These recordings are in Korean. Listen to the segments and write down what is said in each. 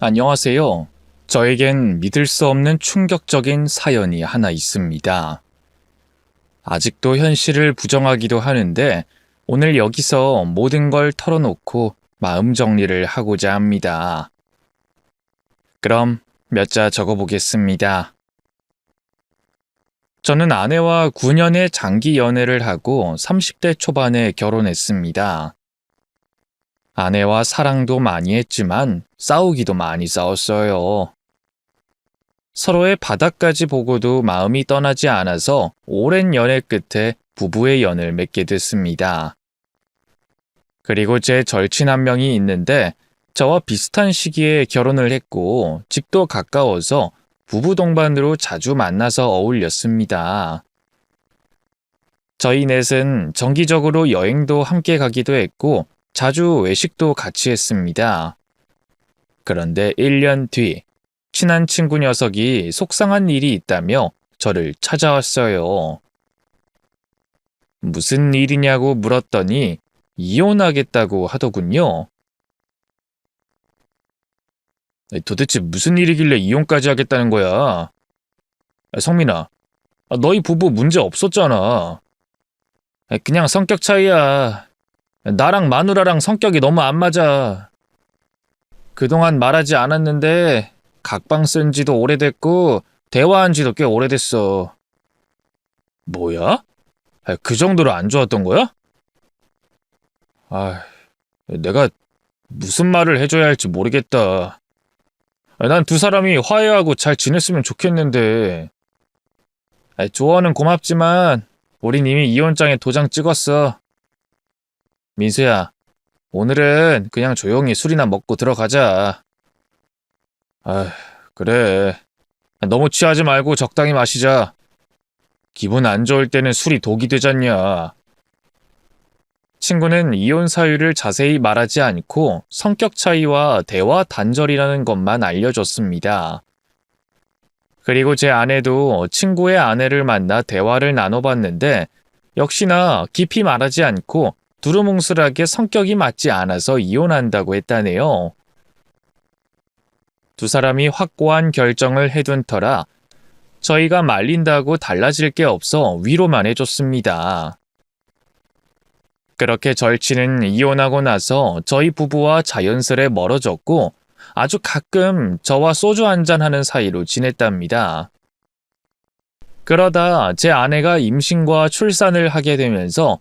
안녕하세요. 저에겐 믿을 수 없는 충격적인 사연이 하나 있습니다. 아직도 현실을 부정하기도 하는데 오늘 여기서 모든 걸 털어놓고 마음 정리를 하고자 합니다. 그럼 몇 자 적어보겠습니다. 저는 아내와 9년의 장기 연애를 하고 30대 초반에 결혼했습니다. 아내와 사랑도 많이 했지만 싸우기도 많이 싸웠어요. 서로의 바닥까지 보고도 마음이 떠나지 않아서 오랜 연애 끝에 부부의 연을 맺게 됐습니다. 그리고 제 절친 한 명이 있는데 저와 비슷한 시기에 결혼을 했고 집도 가까워서 부부 동반으로 자주 만나서 어울렸습니다. 저희 넷은 정기적으로 여행도 함께 가기도 했고 자주 외식도 같이 했습니다. 그런데 1년 뒤 친한 친구 녀석이 속상한 일이 있다며 저를 찾아왔어요. 무슨 일이냐고 물었더니 이혼하겠다고 하더군요. 도대체 무슨 일이길래 이혼까지 하겠다는 거야? 성민아, 너희 부부 문제 없었잖아. 그냥 성격 차이야. 나랑 마누라랑 성격이 너무 안 맞아. 그동안 말하지 않았는데 각방 쓴 지도 오래됐고 대화한 지도 꽤 오래됐어. 뭐야? 그 정도로 안 좋았던 거야? 내가 무슨 말을 해줘야 할지 모르겠다. 난 두 사람이 화해하고 잘 지냈으면 좋겠는데. 조언은 고맙지만 우린 이미 이혼장에 도장 찍었어. 민수야, 오늘은 그냥 조용히 술이나 먹고 들어가자. 그래. 너무 취하지 말고 적당히 마시자. 기분 안 좋을 때는 술이 독이 되잖냐. 친구는 이혼 사유를 자세히 말하지 않고 성격 차이와 대화 단절이라는 것만 알려줬습니다. 그리고 제 아내도 친구의 아내를 만나 대화를 나눠봤는데 역시나 깊이 말하지 않고 두루뭉술하게 성격이 맞지 않아서 이혼한다고 했다네요. 두 사람이 확고한 결정을 해둔 터라 저희가 말린다고 달라질 게 없어 위로만 해줬습니다. 그렇게 절친은 이혼하고 나서 저희 부부와 자연스레 멀어졌고 아주 가끔 저와 소주 한잔하는 사이로 지냈답니다. 그러다 제 아내가 임신과 출산을 하게 되면서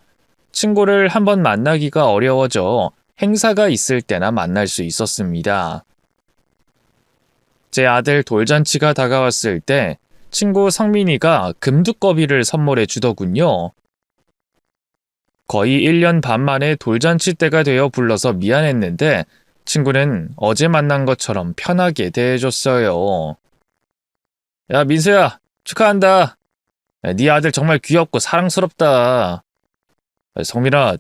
친구를 한번 만나기가 어려워져 행사가 있을 때나 만날 수 있었습니다. 제 아들 돌잔치가 다가왔을 때 친구 성민이가 금두꺼비를 선물해 주더군요. 거의 1년 반 만에 돌잔치 때가 되어 불러서 미안했는데 친구는 어제 만난 것처럼 편하게 대해줬어요. 야, 민수야, 축하한다. 네 아들 정말 귀엽고 사랑스럽다. 성민아,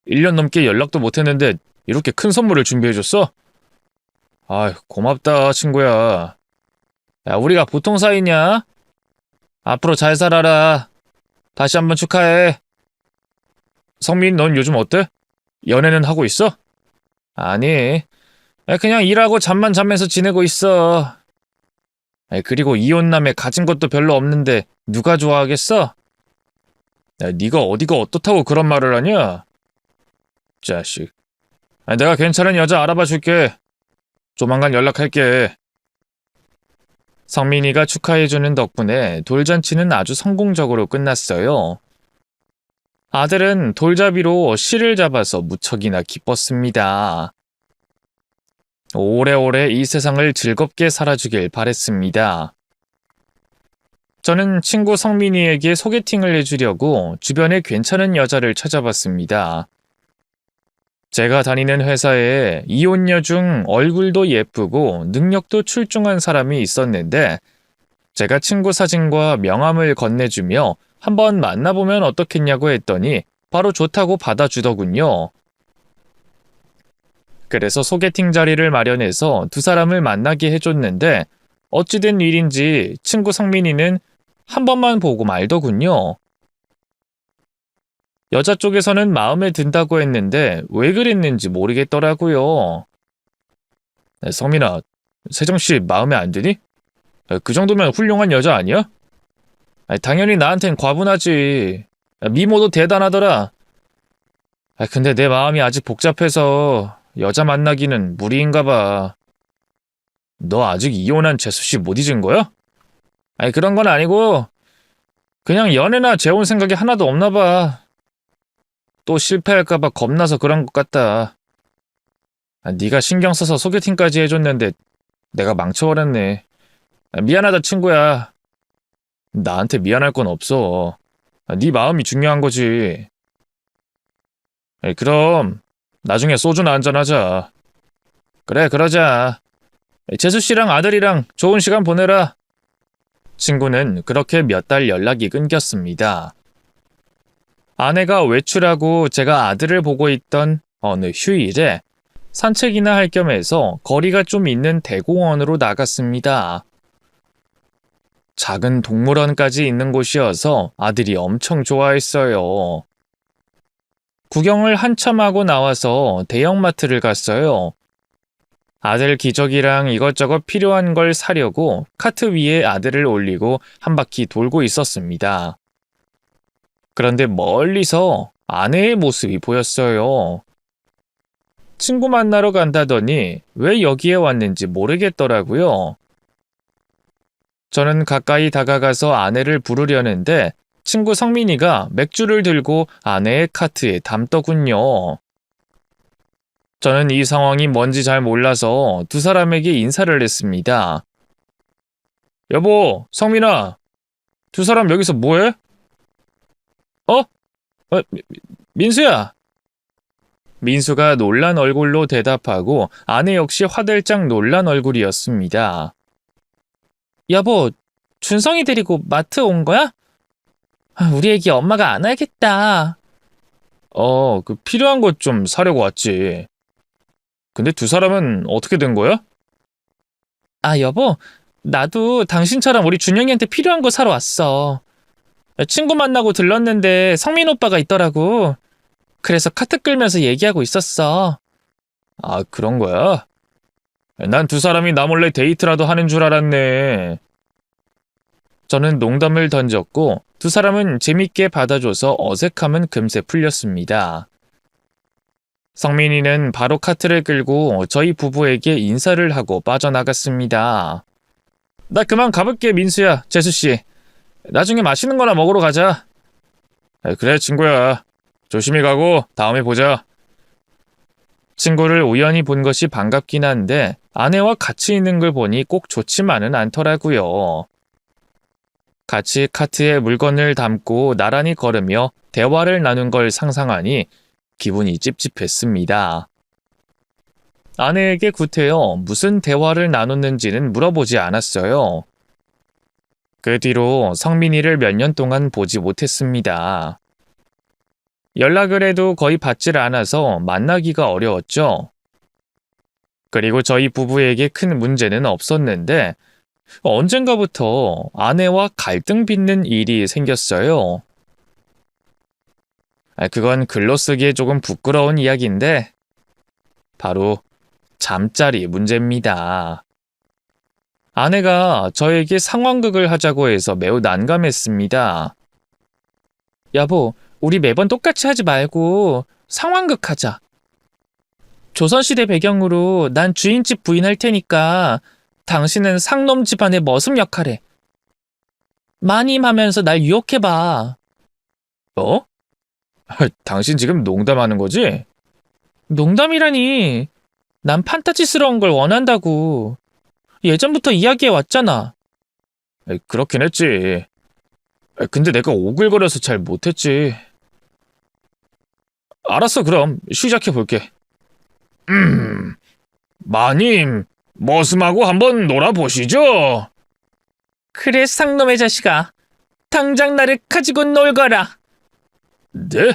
1년 넘게 연락도 못했는데 이렇게 큰 선물을 준비해줬어? 고맙다, 친구야. 야, 우리가 보통 사이냐? 앞으로 잘 살아라. 다시 한번 축하해. 성민, 넌 요즘 어때? 연애는 하고 있어? 아니, 그냥 일하고 잠만 자면서 지내고 있어. 그리고 이혼남에 가진 것도 별로 없는데 누가 좋아하겠어? 네가 어디가 어떻다고 그런 말을 하냐? 자식. 내가 괜찮은 여자 알아봐 줄게. 조만간 연락할게. 성민이가 축하해주는 덕분에 돌잔치는 아주 성공적으로 끝났어요. 아들은 돌잡이로 실을 잡아서 무척이나 기뻤습니다. 오래오래 이 세상을 즐겁게 살아주길 바랬습니다. 저는 친구 성민이에게 소개팅을 해주려고 주변에 괜찮은 여자를 찾아봤습니다. 제가 다니는 회사에 이혼녀 중 얼굴도 예쁘고 능력도 출중한 사람이 있었는데 제가 친구 사진과 명함을 건네주며 한번 만나보면 어떻겠냐고 했더니 바로 좋다고 받아주더군요. 그래서 소개팅 자리를 마련해서 두 사람을 만나게 해줬는데 어찌된 일인지 친구 성민이는 한 번만 보고 말더군요. 여자 쪽에서는 마음에 든다고 했는데 왜 그랬는지 모르겠더라고요. 성민아, 세정씨 마음에 안 드니? 그 정도면 훌륭한 여자 아니야? 당연히 나한텐 과분하지. 미모도 대단하더라. 근데 내 마음이 아직 복잡해서 여자 만나기는 무리인가 봐. 너 아직 이혼한 재수씨 못 잊은 거야? 그런 건 아니고 그냥 연애나 재혼 생각이 하나도 없나 봐. 또 실패할까 봐 겁나서 그런 것 같다. 네가 신경 써서 소개팅까지 해줬는데 내가 망쳐버렸네. 미안하다 친구야. 나한테 미안할 건 없어. 네 마음이 중요한 거지. 그럼 나중에 소주나 한잔하자. 그래 그러자. 재수씨랑 아들이랑 좋은 시간 보내라. 친구는 그렇게 몇 달 연락이 끊겼습니다. 아내가 외출하고 제가 아들을 보고 있던 어느 휴일에 산책이나 할 겸해서 거리가 좀 있는 대공원으로 나갔습니다. 작은 동물원까지 있는 곳이어서 아들이 엄청 좋아했어요. 구경을 한참 하고 나와서 대형마트를 갔어요. 아들 기저귀랑 이것저것 필요한 걸 사려고 카트 위에 아들을 올리고 한 바퀴 돌고 있었습니다. 그런데 멀리서 아내의 모습이 보였어요. 친구 만나러 간다더니 왜 여기에 왔는지 모르겠더라고요. 저는 가까이 다가가서 아내를 부르려는데 친구 성민이가 맥주를 들고 아내의 카트에 담더군요. 저는 이 상황이 뭔지 잘 몰라서 두 사람에게 인사를 했습니다. 여보, 성민아, 두 사람 여기서 뭐해? 민수야! 민수가 놀란 얼굴로 대답하고 아내 역시 화들짝 놀란 얼굴이었습니다. 여보, 준성이 데리고 마트 온 거야? 우리 애기 엄마가 안 알겠다. 필요한 것 좀 사려고 왔지. 근데 두 사람은 어떻게 된 거야? 여보, 나도 당신처럼 우리 준영이한테 필요한 거 사러 왔어. 친구 만나고 들렀는데 성민 오빠가 있더라고. 그래서 카트 끌면서 얘기하고 있었어. 그런 거야? 난 두 사람이 나 몰래 데이트라도 하는 줄 알았네. 저는 농담을 던졌고 두 사람은 재밌게 받아줘서 어색함은 금세 풀렸습니다. 성민이는 바로 카트를 끌고 저희 부부에게 인사를 하고 빠져나갔습니다. 나 그만 가볼게, 민수야, 재수씨. 나중에 맛있는 거나 먹으러 가자. 그래, 친구야. 조심히 가고 다음에 보자. 친구를 우연히 본 것이 반갑긴 한데 아내와 같이 있는 걸 보니 꼭 좋지만은 않더라고요. 같이 카트에 물건을 담고 나란히 걸으며 대화를 나눈 걸 상상하니 기분이 찝찝했습니다. 아내에게 구태여 무슨 대화를 나눴는지는 물어보지 않았어요. 그 뒤로 성민이를 몇 년 동안 보지 못했습니다. 연락을 해도 거의 받질 않아서 만나기가 어려웠죠. 그리고 저희 부부에게 큰 문제는 없었는데 언젠가부터 아내와 갈등 빚는 일이 생겼어요. 그건 글로 쓰기에 조금 부끄러운 이야기인데 바로 잠자리 문제입니다. 아내가 저에게 상황극을 하자고 해서 매우 난감했습니다. 여보, 우리 매번 똑같이 하지 말고 상황극 하자. 조선시대 배경으로 난 주인집 부인 할 테니까 당신은 상놈 집안의 머슴 역할해. 마님 하면서 날 유혹해봐. 당신 지금 농담하는 거지? 농담이라니. 난 판타지스러운 걸 원한다고. 예전부터 이야기해왔잖아. 그렇긴 했지. 근데 내가 오글거려서 잘 못했지. 알았어, 그럼 시작해볼게. 마님, 머슴하고 한번 놀아보시죠. 그래, 상놈의 자식아. 당장 나를 가지고 놀거라. 네?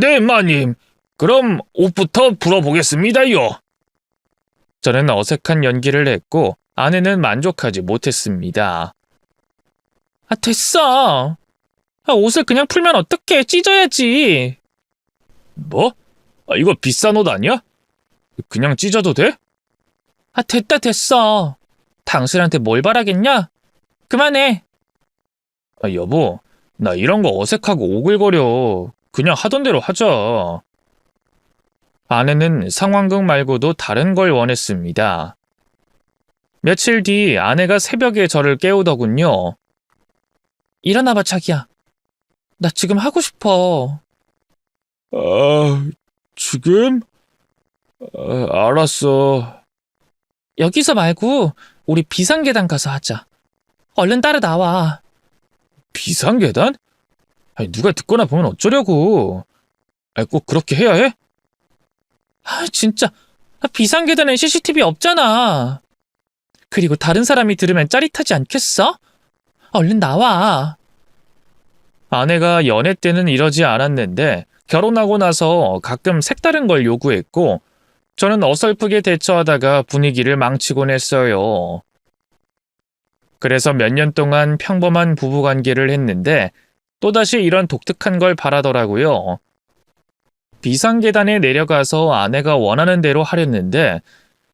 네, 마님. 그럼 옷부터 풀어보겠습니다요. 저는 어색한 연기를 했고 아내는 만족하지 못했습니다. 됐어. 옷을 그냥 풀면 어떡해. 찢어야지. 뭐? 이거 비싼 옷 아니야? 그냥 찢어도 돼? 됐다 됐어. 당신한테 뭘 바라겠냐? 그만해. 여보, 나 이런 거 어색하고 오글거려. 그냥 하던 대로 하자. 아내는 상황극 말고도 다른 걸 원했습니다. 며칠 뒤 아내가 새벽에 저를 깨우더군요. 일어나봐, 자기야. 나 지금 하고 싶어. 지금? 알았어. 여기서 말고 우리 비상계단 가서 하자. 얼른 따라 나와. 비상계단? 누가 듣거나 보면 어쩌려고. 꼭 그렇게 해야 해? 진짜. 비상계단엔 CCTV 없잖아. 그리고 다른 사람이 들으면 짜릿하지 않겠어? 얼른 나와. 아내가 연애 때는 이러지 않았는데 결혼하고 나서 가끔 색다른 걸 요구했고 저는 어설프게 대처하다가 분위기를 망치곤 했어요. 그래서 몇 년 동안 평범한 부부관계를 했는데 또다시 이런 독특한 걸 바라더라고요. 비상계단에 내려가서 아내가 원하는 대로 하렸는데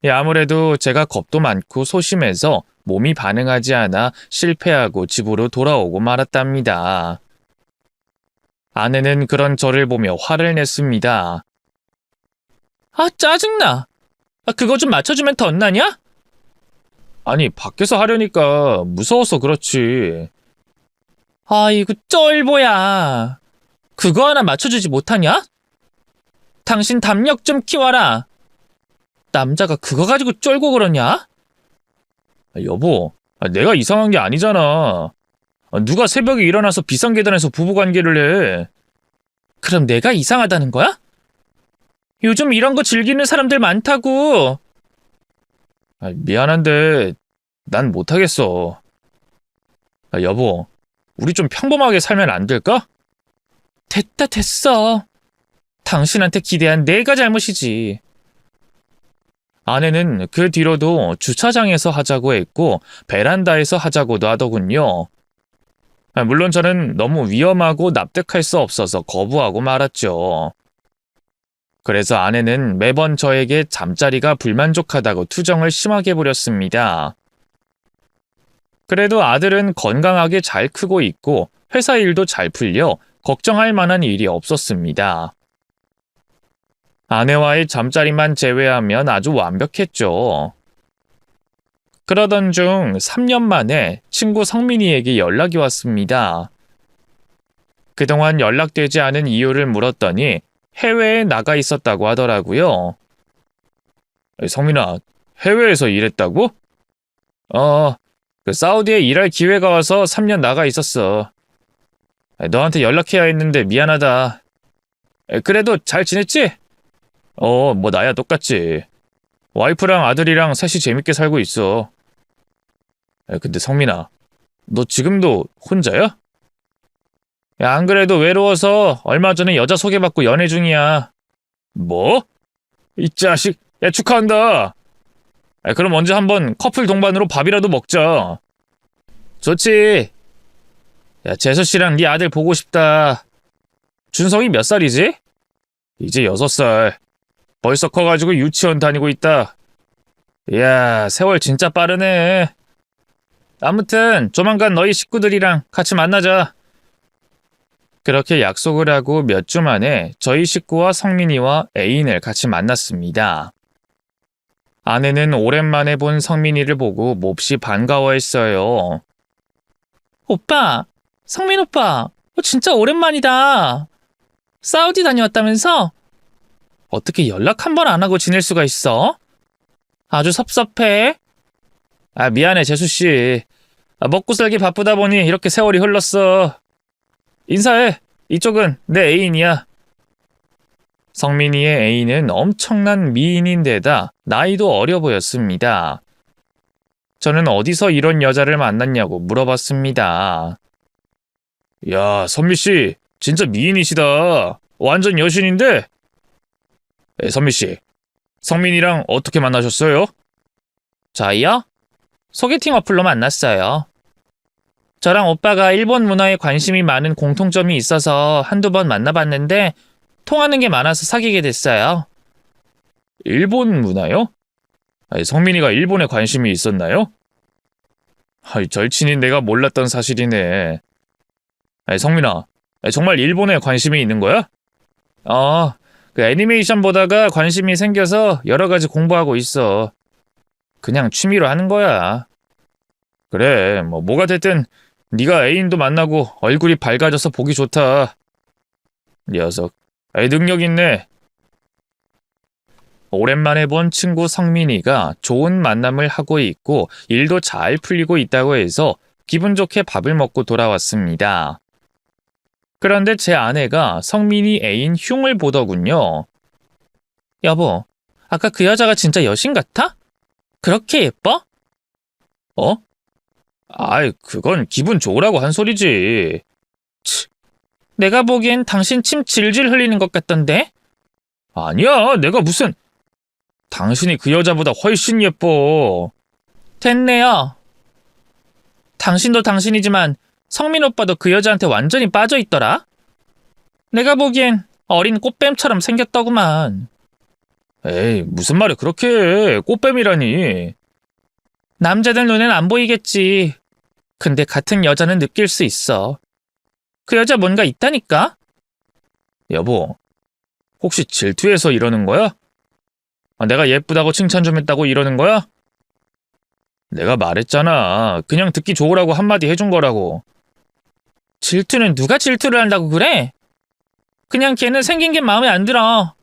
아무래도 제가 겁도 많고 소심해서 몸이 반응하지 않아 실패하고 집으로 돌아오고 말았답니다. 아내는 그런 저를 보며 화를 냈습니다. 짜증나. 그거 좀 맞춰주면 덧나냐? 아니, 밖에서 하려니까 무서워서 그렇지. 아이고, 쫄보야. 그거 하나 맞춰주지 못하냐? 당신 담력 좀 키워라. 남자가 그거 가지고 쫄고 그러냐? 여보, 내가 이상한 게 아니잖아. 누가 새벽에 일어나서 비상계단에서 부부관계를 해. 그럼 내가 이상하다는 거야? 요즘 이런 거 즐기는 사람들 많다고. 미안한데 난 못하겠어. 여보, 우리 좀 평범하게 살면 안 될까? 됐다 됐어. 당신한테 기대한 내가 잘못이지. 아내는 그 뒤로도 주차장에서 하자고 했고 베란다에서 하자고도 하더군요. 물론 저는 너무 위험하고 납득할 수 없어서 거부하고 말았죠. 그래서 아내는 매번 저에게 잠자리가 불만족하다고 투정을 심하게 부렸습니다. 그래도 아들은 건강하게 잘 크고 있고 회사 일도 잘 풀려 걱정할 만한 일이 없었습니다. 아내와의 잠자리만 제외하면 아주 완벽했죠. 그러던 중 3년 만에 친구 성민이에게 연락이 왔습니다. 그동안 연락되지 않은 이유를 물었더니 해외에 나가 있었다고 하더라고요. 성민아, 해외에서 일했다고? 사우디에 일할 기회가 와서 3년 나가 있었어. 너한테 연락해야 했는데 미안하다. 그래도 잘 지냈지? 뭐 나야 똑같지. 와이프랑 아들이랑 셋이 재밌게 살고 있어. 근데 성민아, 너 지금도 혼자야? 안 그래도 외로워서 얼마 전에 여자 소개받고 연애 중이야. 뭐? 이 자식, 축하한다. 그럼 언제 한번 커플 동반으로 밥이라도 먹자. 좋지. 재수 씨랑 네 아들 보고 싶다. 준성이 몇 살이지? 이제 6살. 벌써 커가지고 유치원 다니고 있다. 이야, 세월 진짜 빠르네. 아무튼 조만간 너희 식구들이랑 같이 만나자. 그렇게 약속을 하고 몇 주 만에 저희 식구와 성민이와 애인을 같이 만났습니다. 아내는 오랜만에 본 성민이를 보고 몹시 반가워했어요. 오빠, 성민 오빠, 진짜 오랜만이다. 사우디 다녀왔다면서? 어떻게 연락 한 번 안 하고 지낼 수가 있어? 아주 섭섭해. 미안해, 재수씨. 먹고 살기 바쁘다 보니 이렇게 세월이 흘렀어. 인사해. 이쪽은 내 애인이야. 성민이의 애인은 엄청난 미인인데다 나이도 어려 보였습니다. 저는 어디서 이런 여자를 만났냐고 물어봤습니다. 야, 선미씨, 진짜 미인이시다. 완전 여신인데? 선미씨, 성민이랑 어떻게 만나셨어요? 저희요? 소개팅 어플로 만났어요. 저랑 오빠가 일본 문화에 관심이 많은 공통점이 있어서 한두 번 만나봤는데 통하는 게 많아서 사귀게 됐어요. 일본 문화요? 성민이가 일본에 관심이 있었나요? 절친인 내가 몰랐던 사실이네. 성민아, 정말 일본에 관심이 있는 거야? 그 애니메이션 보다가 관심이 생겨서 여러 가지 공부하고 있어. 그냥 취미로 하는 거야. 그래, 뭐가 됐든 네가 애인도 만나고 얼굴이 밝아져서 보기 좋다. 녀석, 능력 있네. 오랜만에 본 친구 성민이가 좋은 만남을 하고 있고 일도 잘 풀리고 있다고 해서 기분 좋게 밥을 먹고 돌아왔습니다. 그런데 제 아내가 성민이 애인 흉을 보더군요. 여보, 아까 그 여자가 진짜 여신 같아? 그렇게 예뻐? 그건 기분 좋으라고 한 소리지. 내가 보기엔 당신 침 질질 흘리는 것 같던데? 아니야, 내가 무슨... 당신이 그 여자보다 훨씬 예뻐. 됐네요. 당신도 당신이지만 성민 오빠도 그 여자한테 완전히 빠져있더라. 내가 보기엔 어린 꽃뱀처럼 생겼더구만. 에이, 무슨 말을 그렇게 해. 꽃뱀이라니. 남자들 눈엔 안 보이겠지. 근데 같은 여자는 느낄 수 있어. 그 여자 뭔가 있다니까? 여보, 혹시 질투해서 이러는 거야? 내가 예쁘다고 칭찬 좀 했다고 이러는 거야? 내가 말했잖아. 그냥 듣기 좋으라고 한마디 해준 거라고. 질투는 누가 질투를 한다고 그래? 그냥 걔는 생긴 게 마음에 안 들어.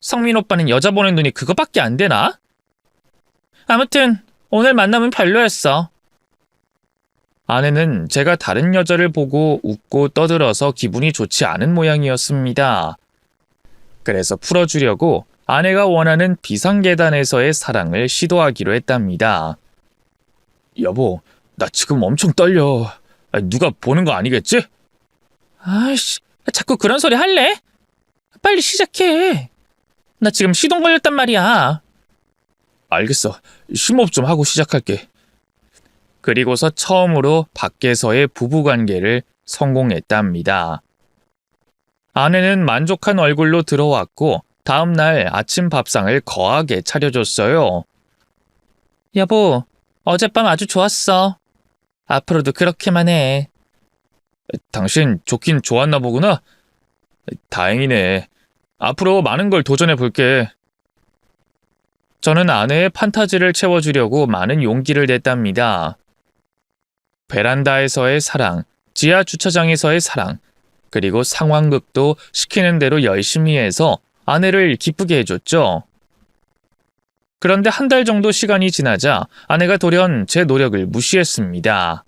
성민 오빠는 여자 보는 눈이 그거밖에 안 되나? 아무튼 오늘 만남은 별로였어. 아내는 제가 다른 여자를 보고 웃고 떠들어서 기분이 좋지 않은 모양이었습니다. 그래서 풀어주려고 아내가 원하는 비상계단에서의 사랑을 시도하기로 했답니다. 여보, 나 지금 엄청 떨려. 누가 보는 거 아니겠지? 아이씨, 자꾸 그런 소리 할래? 빨리 시작해. 나 지금 시동 걸렸단 말이야. 알겠어. 심호흡 좀 하고 시작할게. 그리고서 처음으로 밖에서의 부부관계를 성공했답니다. 아내는 만족한 얼굴로 들어왔고 다음 날 아침 밥상을 거하게 차려줬어요. 여보, 어젯밤 아주 좋았어. 앞으로도 그렇게만 해. 당신 좋긴 좋았나 보구나. 다행이네. 앞으로 많은 걸 도전해 볼게. 저는 아내의 판타지를 채워주려고 많은 용기를 냈답니다. 베란다에서의 사랑, 지하 주차장에서의 사랑, 그리고 상황극도 시키는 대로 열심히 해서 아내를 기쁘게 해줬죠. 그런데 한 달 정도 시간이 지나자 아내가 돌연 제 노력을 무시했습니다.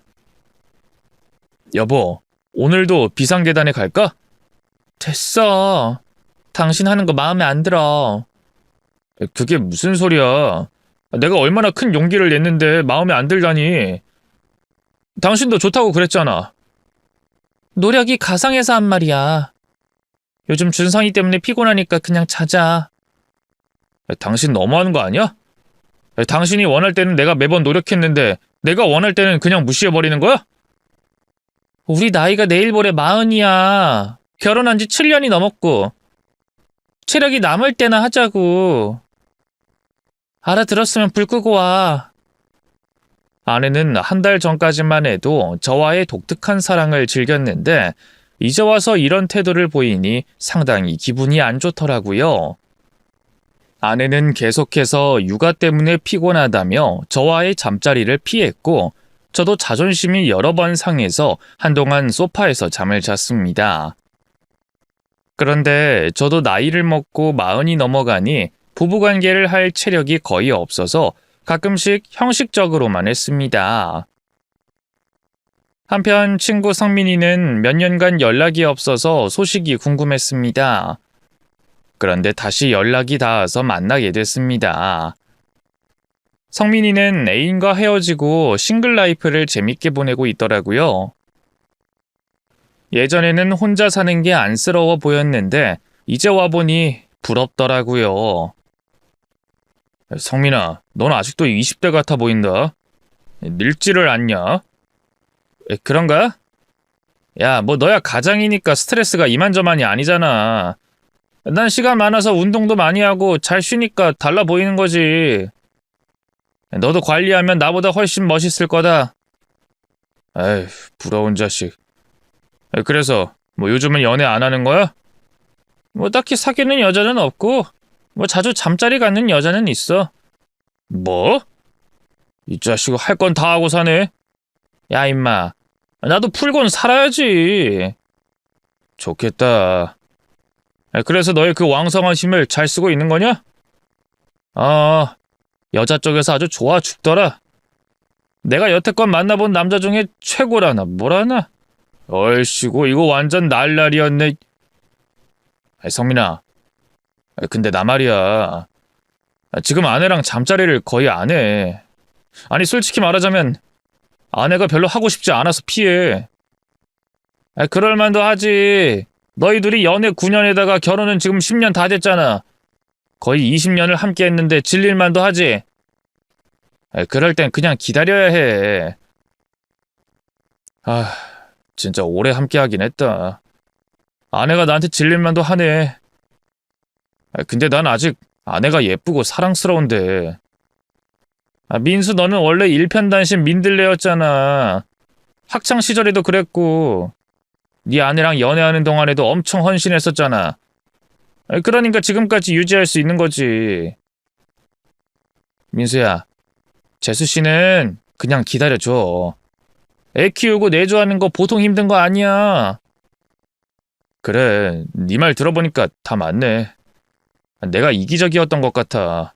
여보, 오늘도 비상계단에 갈까? 됐어. 당신 하는 거 마음에 안 들어. 그게 무슨 소리야. 내가 얼마나 큰 용기를 냈는데 마음에 안 들다니. 당신도 좋다고 그랬잖아. 노력이 가상해서 한 말이야. 요즘 준성이 때문에 피곤하니까 그냥 자자. 당신 너무하는 거 아니야? 당신이 원할 때는 내가 매번 노력했는데 내가 원할 때는 그냥 무시해버리는 거야? 우리 나이가 내일 모레 40이야. 결혼한 지 7년이 넘었고. 체력이 남을 때나 하자고. 알아들었으면 불 끄고 와. 아내는 한 달 전까지만 해도 저와의 독특한 사랑을 즐겼는데 이제 와서 이런 태도를 보이니 상당히 기분이 안 좋더라고요. 아내는 계속해서 육아 때문에 피곤하다며 저와의 잠자리를 피했고 저도 자존심이 여러 번 상해서 한동안 소파에서 잠을 잤습니다. 그런데 저도 나이를 먹고 40이 넘어가니 부부관계를 할 체력이 거의 없어서 가끔씩 형식적으로만 했습니다. 한편 친구 성민이는 몇 년간 연락이 없어서 소식이 궁금했습니다. 그런데 다시 연락이 닿아서 만나게 됐습니다. 성민이는 애인과 헤어지고 싱글 라이프를 재밌게 보내고 있더라고요. 예전에는 혼자 사는 게 안쓰러워 보였는데 이제 와보니 부럽더라고요. 성민아, 넌 아직도 20대 같아 보인다. 늙지를 않냐? 그런가? 야, 너야 가장이니까 스트레스가 이만저만이 아니잖아. 난 시간 많아서 운동도 많이 하고 잘 쉬니까 달라 보이는 거지. 너도 관리하면 나보다 훨씬 멋있을 거다. 에휴, 부러운 자식. 그래서 뭐 요즘은 연애 안 하는 거야? 뭐 딱히 사귀는 여자는 없고 뭐 자주 잠자리 갖는 여자는 있어. 뭐? 이 자식 할 건 다 하고 사네. 야 임마, 나도 풀곤 살아야지. 좋겠다. 그래서 너의 그 왕성한 힘을 잘 쓰고 있는 거냐? 아, 여자 쪽에서 아주 좋아 죽더라. 내가 여태껏 만나본 남자 중에 최고라나 뭐라나. 얼씨구 이거 완전 날라리였네. 성민아, 근데 나 말이야. 지금 아내랑 잠자리를 거의 안 해. 아니 솔직히 말하자면 아내가 별로 하고 싶지 않아서 피해. 그럴 만도 하지. 너희 둘이 연애 9년에다가 결혼은 지금 10년 다 됐잖아. 거의 20년을 함께 했는데 질릴 만도 하지. 그럴 땐 그냥 기다려야 해. 아, 진짜 오래 함께 하긴 했다. 아내가 나한테 질릴 만도 하네. 근데 난 아직 아내가 예쁘고 사랑스러운데. 민수 너는 원래 일편단심 민들레였잖아. 학창 시절에도 그랬고 네 아내랑 연애하는 동안에도 엄청 헌신했었잖아. 그러니까 지금까지 유지할 수 있는 거지. 민수야, 재수 씨는 그냥 기다려줘. 애 키우고 내조하는 거 보통 힘든 거 아니야. 그래, 네 말 들어보니까 다 맞네. 내가 이기적이었던 것 같아.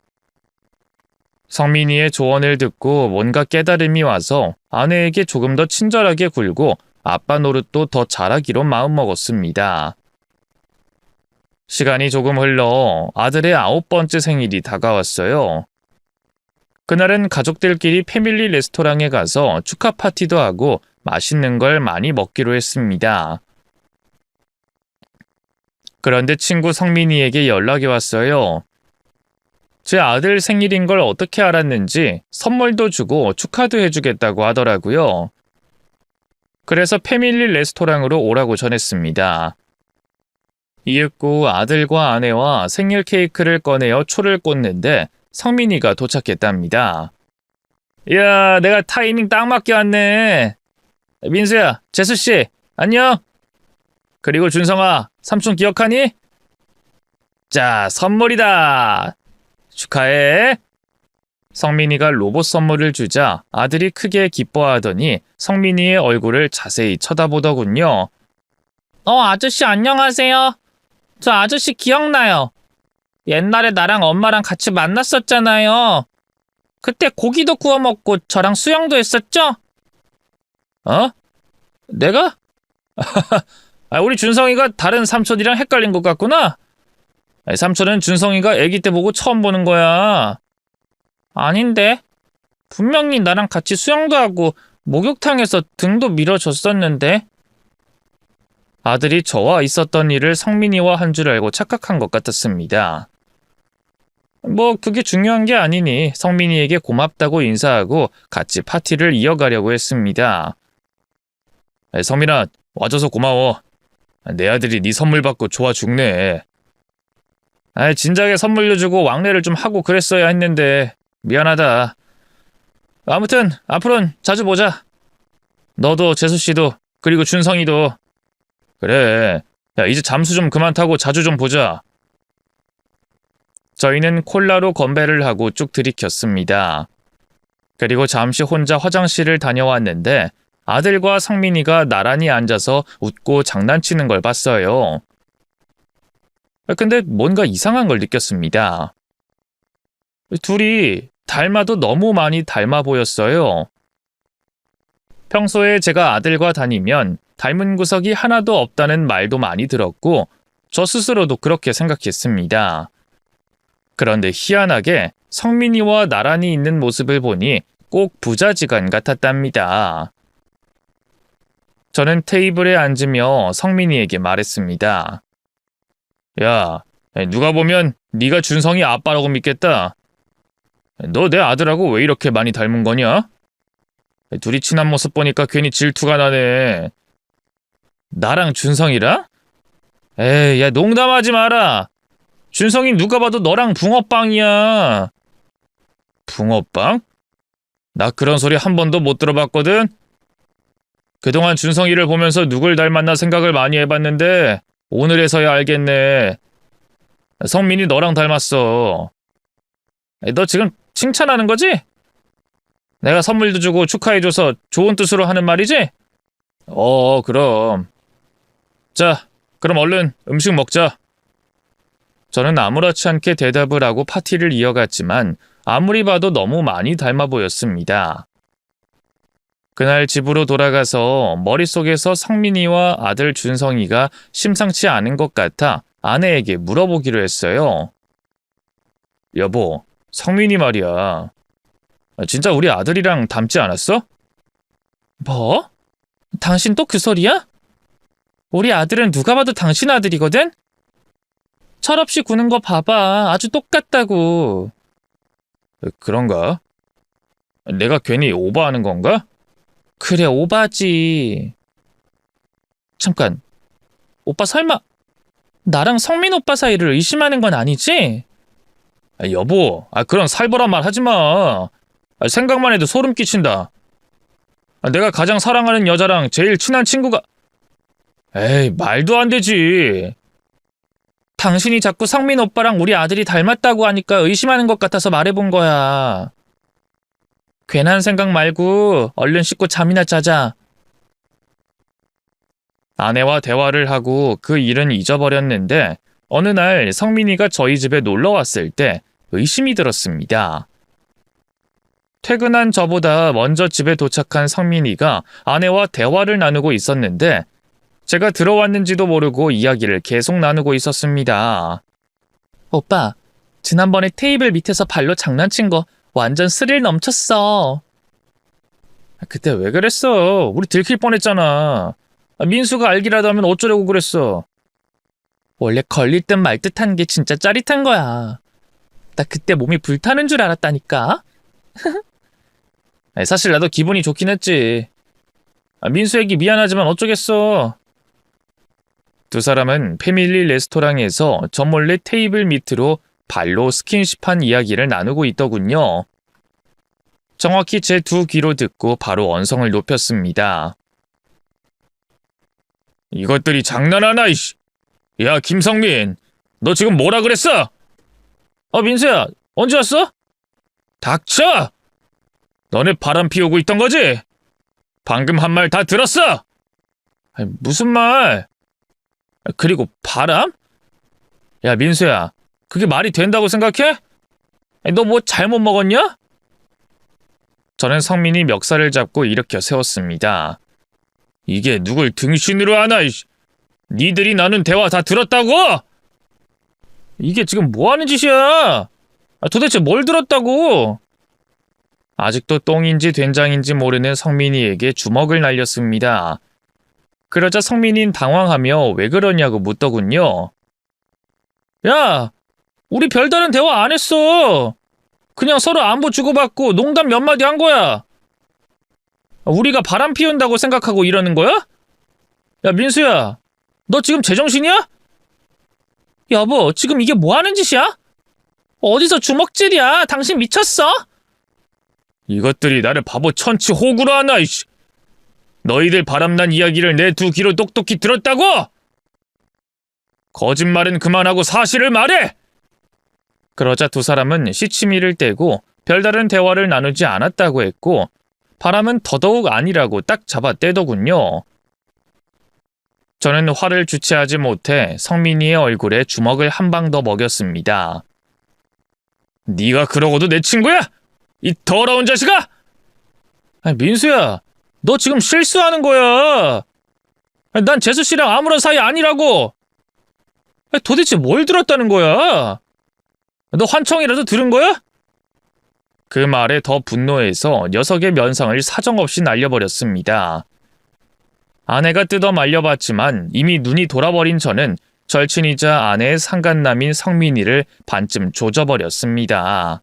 성민이의 조언을 듣고 뭔가 깨달음이 와서 아내에게 조금 더 친절하게 굴고 아빠 노릇도 더 잘하기로 마음먹었습니다. 시간이 조금 흘러 아들의 9번째 생일이 다가왔어요. 그날은 가족들끼리 패밀리 레스토랑에 가서 축하 파티도 하고 맛있는 걸 많이 먹기로 했습니다. 그런데 친구 성민이에게 연락이 왔어요. 제 아들 생일인 걸 어떻게 알았는지 선물도 주고 축하도 해주겠다고 하더라고요. 그래서 패밀리 레스토랑으로 오라고 전했습니다. 이윽고 아들과 아내와 생일 케이크를 꺼내어 초를 꽂는데 성민이가 도착했답니다. 이야, 내가 타이밍 딱 맞게 왔네. 민수야, 재수씨, 안녕. 그리고 준성아, 삼촌 기억하니? 자, 선물이다. 축하해. 성민이가 로봇 선물을 주자 아들이 크게 기뻐하더니 성민이의 얼굴을 자세히 쳐다보더군요. 아저씨 안녕하세요. 저 아저씨 기억나요. 옛날에 나랑 엄마랑 같이 만났었잖아요. 그때 고기도 구워 먹고 저랑 수영도 했었죠? 어? 내가? 우리 준성이가 다른 삼촌이랑 헷갈린 것 같구나. 삼촌은 준성이가 아기 때 보고 처음 보는 거야. 아닌데. 분명히 나랑 같이 수영도 하고 목욕탕에서 등도 밀어줬었는데. 아들이 저와 있었던 일을 성민이와 한 줄 알고 착각한 것 같았습니다. 뭐 그게 중요한 게 아니니 성민이에게 고맙다고 인사하고 같이 파티를 이어가려고 했습니다. 성민아, 와줘서 고마워. 내 아들이 네 선물 받고 좋아 죽네. 진작에 선물도 주고 왕래를 좀 하고 그랬어야 했는데 미안하다. 아무튼 앞으로는 자주 보자. 너도 재수씨도 그리고 준성이도. 그래. 야, 이제 잠수 좀 그만 타고 자주 좀 보자. 저희는 콜라로 건배를 하고 쭉 들이켰습니다. 그리고 잠시 혼자 화장실을 다녀왔는데 아들과 성민이가 나란히 앉아서 웃고 장난치는 걸 봤어요. 근데 뭔가 이상한 걸 느꼈습니다. 둘이 닮아도 너무 많이 닮아 보였어요. 평소에 제가 아들과 다니면 닮은 구석이 하나도 없다는 말도 많이 들었고 저 스스로도 그렇게 생각했습니다. 그런데 희한하게 성민이와 나란히 있는 모습을 보니 꼭 부자지간 같았답니다. 저는 테이블에 앉으며 성민이에게 말했습니다. 야, 누가 보면 네가 준성이 아빠라고 믿겠다. 너 내 아들하고 왜 이렇게 많이 닮은 거냐? 둘이 친한 모습 보니까 괜히 질투가 나네. 나랑 준성이랑? 에이, 야 농담하지 마라. 준성이 누가 봐도 너랑 붕어빵이야. 붕어빵? 나 그런 소리 한 번도 못 들어봤거든? 그동안 준성이를 보면서 누굴 닮았나 생각을 많이 해봤는데 오늘에서야 알겠네. 성민이 너랑 닮았어. 너 지금 칭찬하는 거지? 내가 선물도 주고 축하해줘서 좋은 뜻으로 하는 말이지? 그럼. 자, 그럼 얼른 음식 먹자. 저는 아무렇지 않게 대답을 하고 파티를 이어갔지만 아무리 봐도 너무 많이 닮아 보였습니다. 그날 집으로 돌아가서 머릿속에서 성민이와 아들 준성이가 심상치 않은 것 같아 아내에게 물어보기로 했어요. 여보, 성민이 말이야. 진짜 우리 아들이랑 닮지 않았어? 뭐? 당신 또 그 소리야? 우리 아들은 누가 봐도 당신 아들이거든? 철없이 구는 거 봐봐. 아주 똑같다고. 그런가? 내가 괜히 오버하는 건가? 그래, 오바지. 잠깐, 오빠 설마 나랑 성민 오빠 사이를 의심하는 건 아니지? 여보, 그런 살벌한 말 하지 마. 생각만 해도 소름 끼친다. 내가 가장 사랑하는 여자랑 제일 친한 친구가... 에이, 말도 안 되지. 당신이 자꾸 성민 오빠랑 우리 아들이 닮았다고 하니까 의심하는 것 같아서 말해본 거야. 괜한 생각 말고 얼른 씻고 잠이나 자자. 아내와 대화를 하고 그 일은 잊어버렸는데 어느 날 성민이가 저희 집에 놀러 왔을 때 의심이 들었습니다. 퇴근한 저보다 먼저 집에 도착한 성민이가 아내와 대화를 나누고 있었는데 제가 들어왔는지도 모르고 이야기를 계속 나누고 있었습니다. 오빠, 지난번에 테이블 밑에서 발로 장난친 거 완전 스릴 넘쳤어. 그때 왜 그랬어? 우리 들킬 뻔했잖아. 민수가 알기라도 하면 어쩌려고 그랬어. 원래 걸릴 듯 말 듯한 게 진짜 짜릿한 거야. 나 그때 몸이 불타는 줄 알았다니까. 사실 나도 기분이 좋긴 했지. 민수에게 미안하지만 어쩌겠어. 두 사람은 패밀리 레스토랑에서 저 몰래 테이블 밑으로 발로 스킨십한 이야기를 나누고 있더군요. 정확히 제 두 귀로 듣고 바로 언성을 높였습니다. 이것들이 장난하나 이씨. 야, 김성민, 너 지금 뭐라 그랬어? 민수야, 언제 왔어? 닥쳐! 너네 바람 피우고 있던 거지? 방금 한 말 다 들었어! 무슨 말? 그리고 바람? 야, 민수야, 그게 말이 된다고 생각해? 너 뭐 잘못 먹었냐? 저는 성민이 멱살을 잡고 일으켜 세웠습니다. 이게 누굴 등신으로 하나, 이씨. 니들이 나눈 대화 다 들었다고? 이게 지금 뭐 하는 짓이야? 도대체 뭘 들었다고? 아직도 똥인지 된장인지 모르는 성민이에게 주먹을 날렸습니다. 그러자 성민이는 당황하며 왜 그러냐고 묻더군요. 야, 우리 별다른 대화 안 했어. 그냥 서로 안부 주고받고 농담 몇 마디 한 거야. 우리가 바람 피운다고 생각하고 이러는 거야? 야, 민수야, 너 지금 제정신이야? 여보, 지금 이게 뭐 하는 짓이야? 어디서 주먹질이야? 당신 미쳤어? 이것들이 나를 바보 천치 호구로 하나, 이씨. 너희들 바람난 이야기를 내 두 귀로 똑똑히 들었다고? 거짓말은 그만하고 사실을 말해! 그러자 두 사람은 시치미를 떼고 별다른 대화를 나누지 않았다고 했고 바람은 더더욱 아니라고 딱 잡아떼더군요. 저는 화를 주체하지 못해 성민이의 얼굴에 주먹을 한 방 더 먹였습니다. 네가 그러고도 내 친구야? 이 더러운 자식아! 민수야, 너 지금 실수하는 거야. 난 재수 씨랑 아무런 사이 아니라고. 도대체 뭘 들었다는 거야? 너 환청이라도 들은 거야? 그 말에 더 분노해서 녀석의 면상을 사정없이 날려버렸습니다. 아내가 뜯어 말려봤지만 이미 눈이 돌아버린 저는 절친이자 아내의 상간남인 성민이를 반쯤 조져버렸습니다.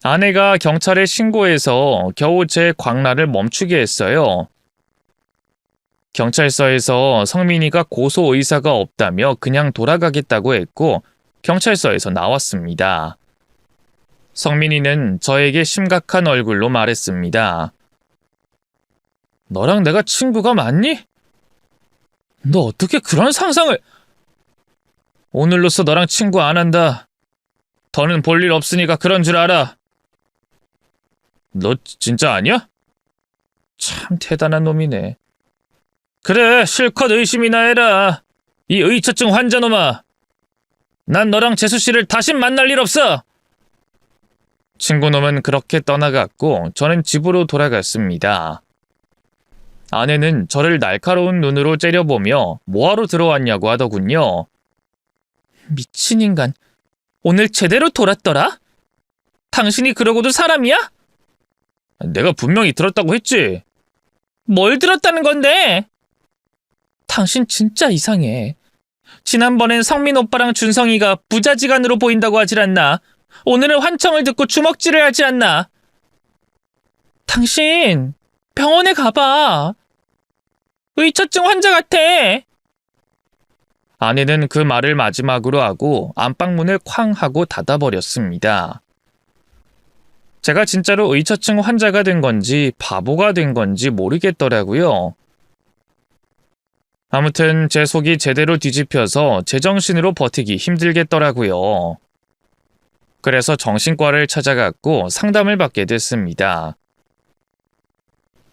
아내가 경찰에 신고해서 겨우 제 광라를 멈추게 했어요. 경찰서에서 성민이가 고소 의사가 없다며 그냥 돌아가겠다고 했고 경찰서에서 나왔습니다. 성민이는 저에게 심각한 얼굴로 말했습니다. 너랑 내가 친구가 맞니? 너 어떻게 그런 상상을... 오늘로써 너랑 친구 안 한다. 더는 볼 일 없으니까 그런 줄 알아. 너 진짜 아니야? 참 대단한 놈이네. 그래, 실컷 의심이나 해라. 이 의처증 환자놈아. 난 너랑 재수씨를 다신 만날 일 없어. 친구놈은 그렇게 떠나갔고 저는 집으로 돌아갔습니다. 아내는 저를 날카로운 눈으로 째려보며 뭐하러 들어왔냐고 하더군요. 미친 인간, 오늘 제대로 돌았더라? 당신이 그러고도 사람이야? 내가 분명히 들었다고 했지. 뭘 들었다는 건데? 당신 진짜 이상해. 지난번엔 성민 오빠랑 준성이가 부자지간으로 보인다고 하질 않나? 오늘은 환청을 듣고 주먹질을 하지 않나? 당신 병원에 가봐. 의처증 환자 같아. 아내는 그 말을 마지막으로 하고 안방문을 쾅 하고 닫아버렸습니다. 제가 진짜로 의처증 환자가 된 건지 바보가 된 건지 모르겠더라고요. 아무튼 제 속이 제대로 뒤집혀서 제정신으로 버티기 힘들겠더라고요. 그래서 정신과를 찾아갔고 상담을 받게 됐습니다.